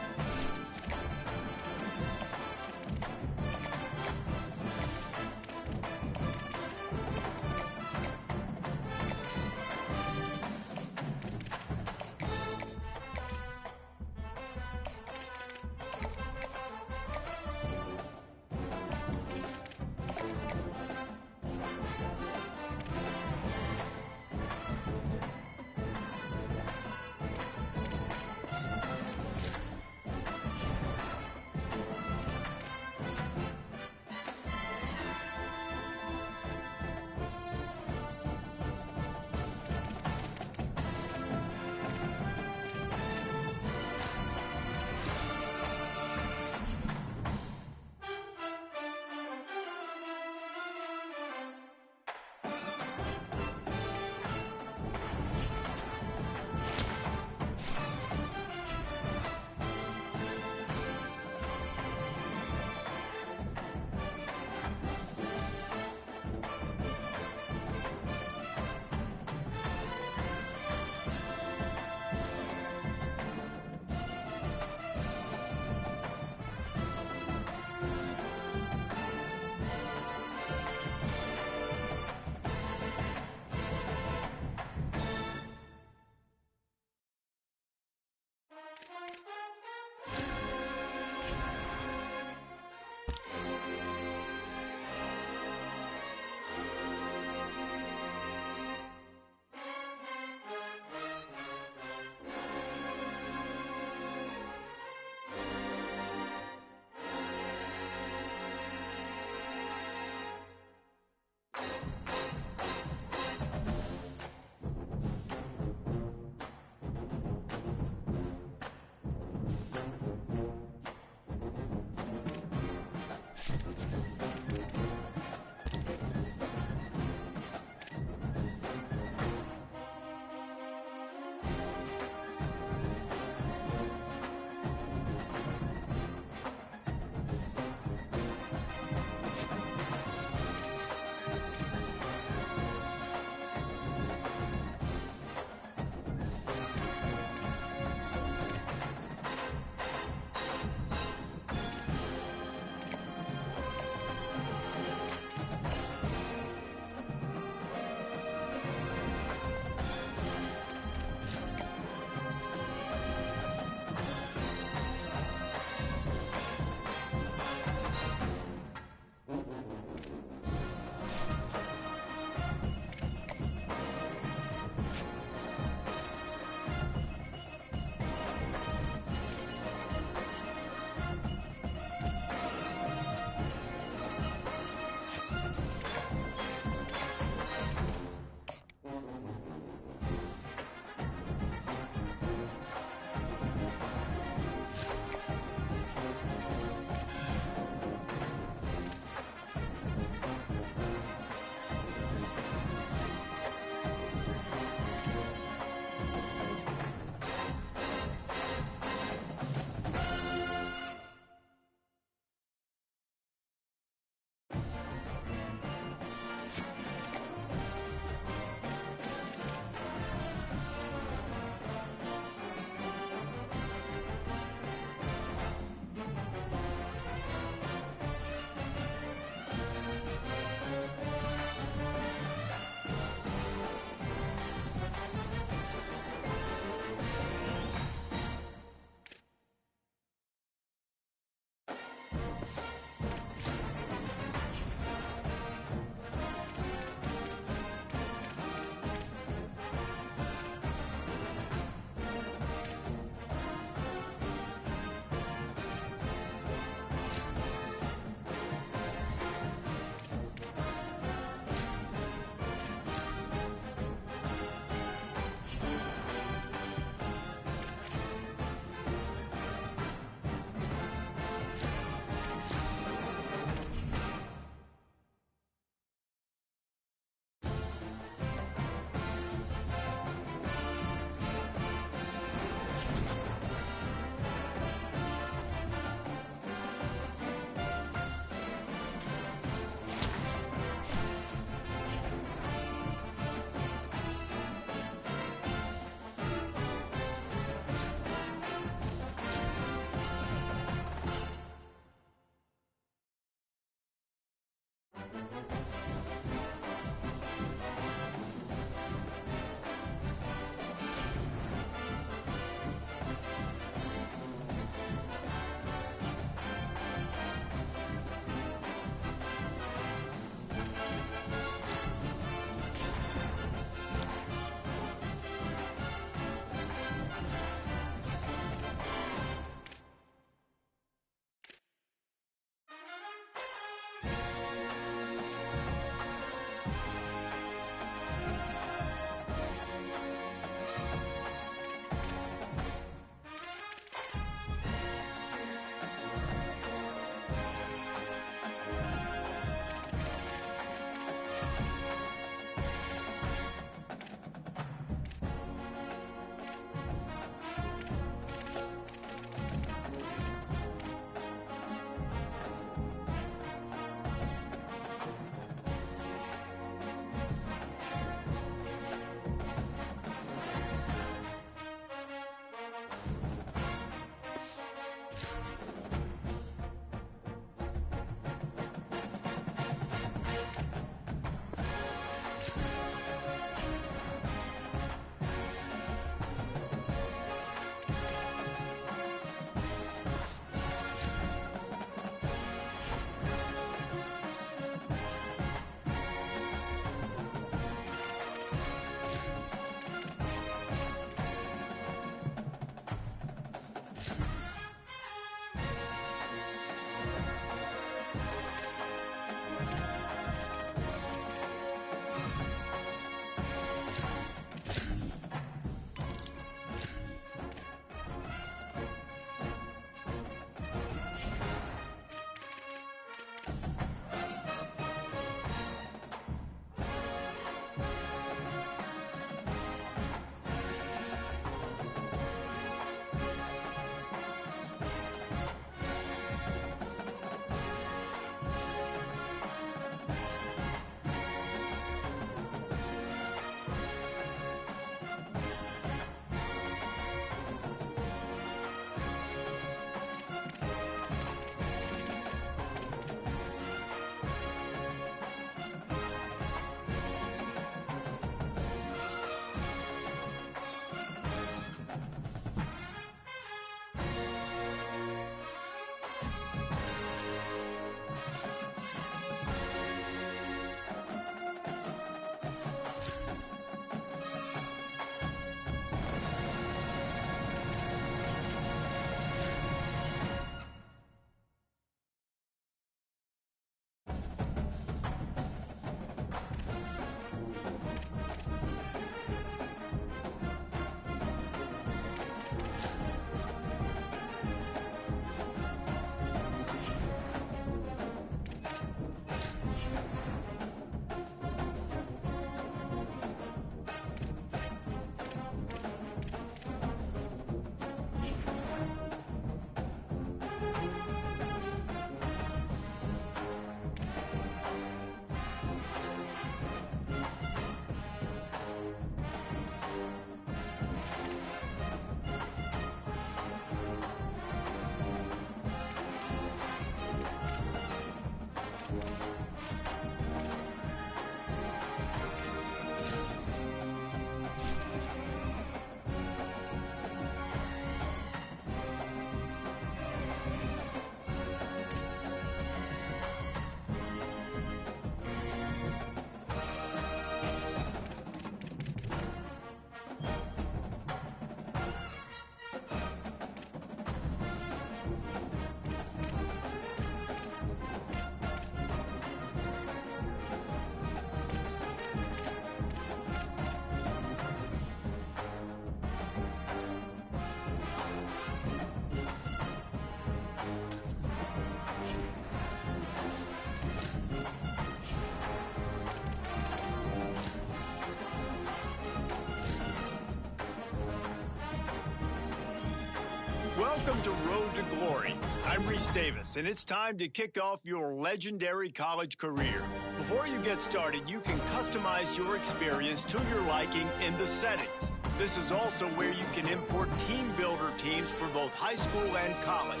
Welcome to Road to Glory. I'm Reese Davis, and it's time to kick off your legendary college career. Before you get started, you can customize your experience to your liking in the settings. This is also where you can import team builder teams for both high school and college.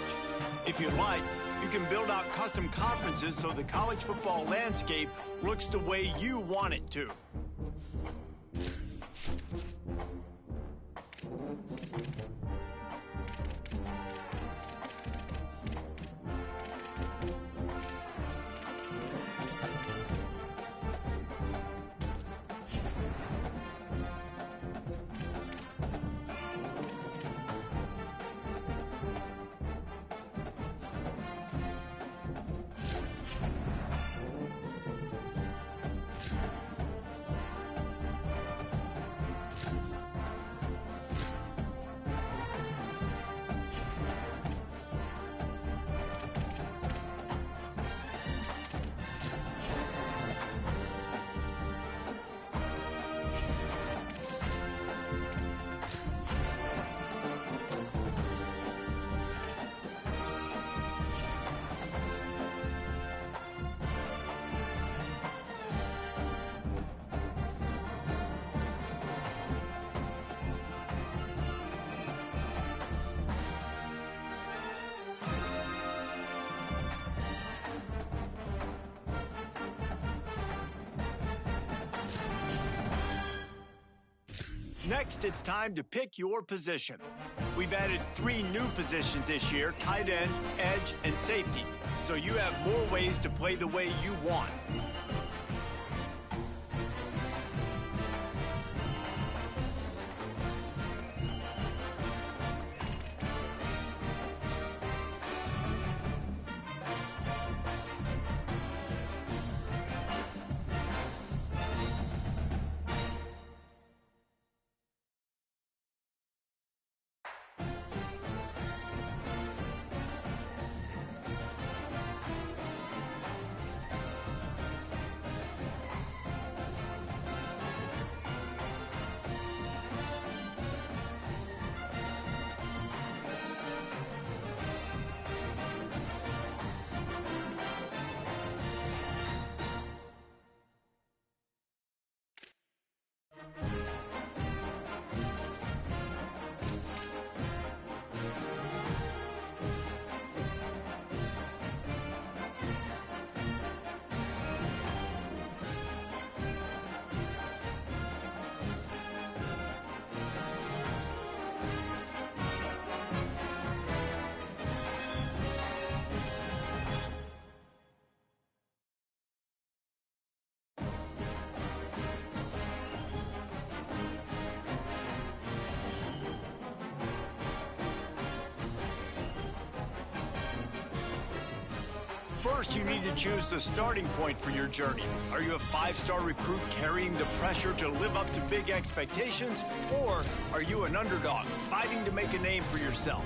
If you like, you can build out custom conferences so the college football landscape looks the way you want it to. Next, it's time to pick your position. We've added 3 new positions this year: tight end, edge, and safety. So you have more ways to play the way you want. First, you need to choose the starting point for your journey. Are you a 5-star recruit carrying the pressure to live up to big expectations? Or are you an underdog fighting to make a name for yourself?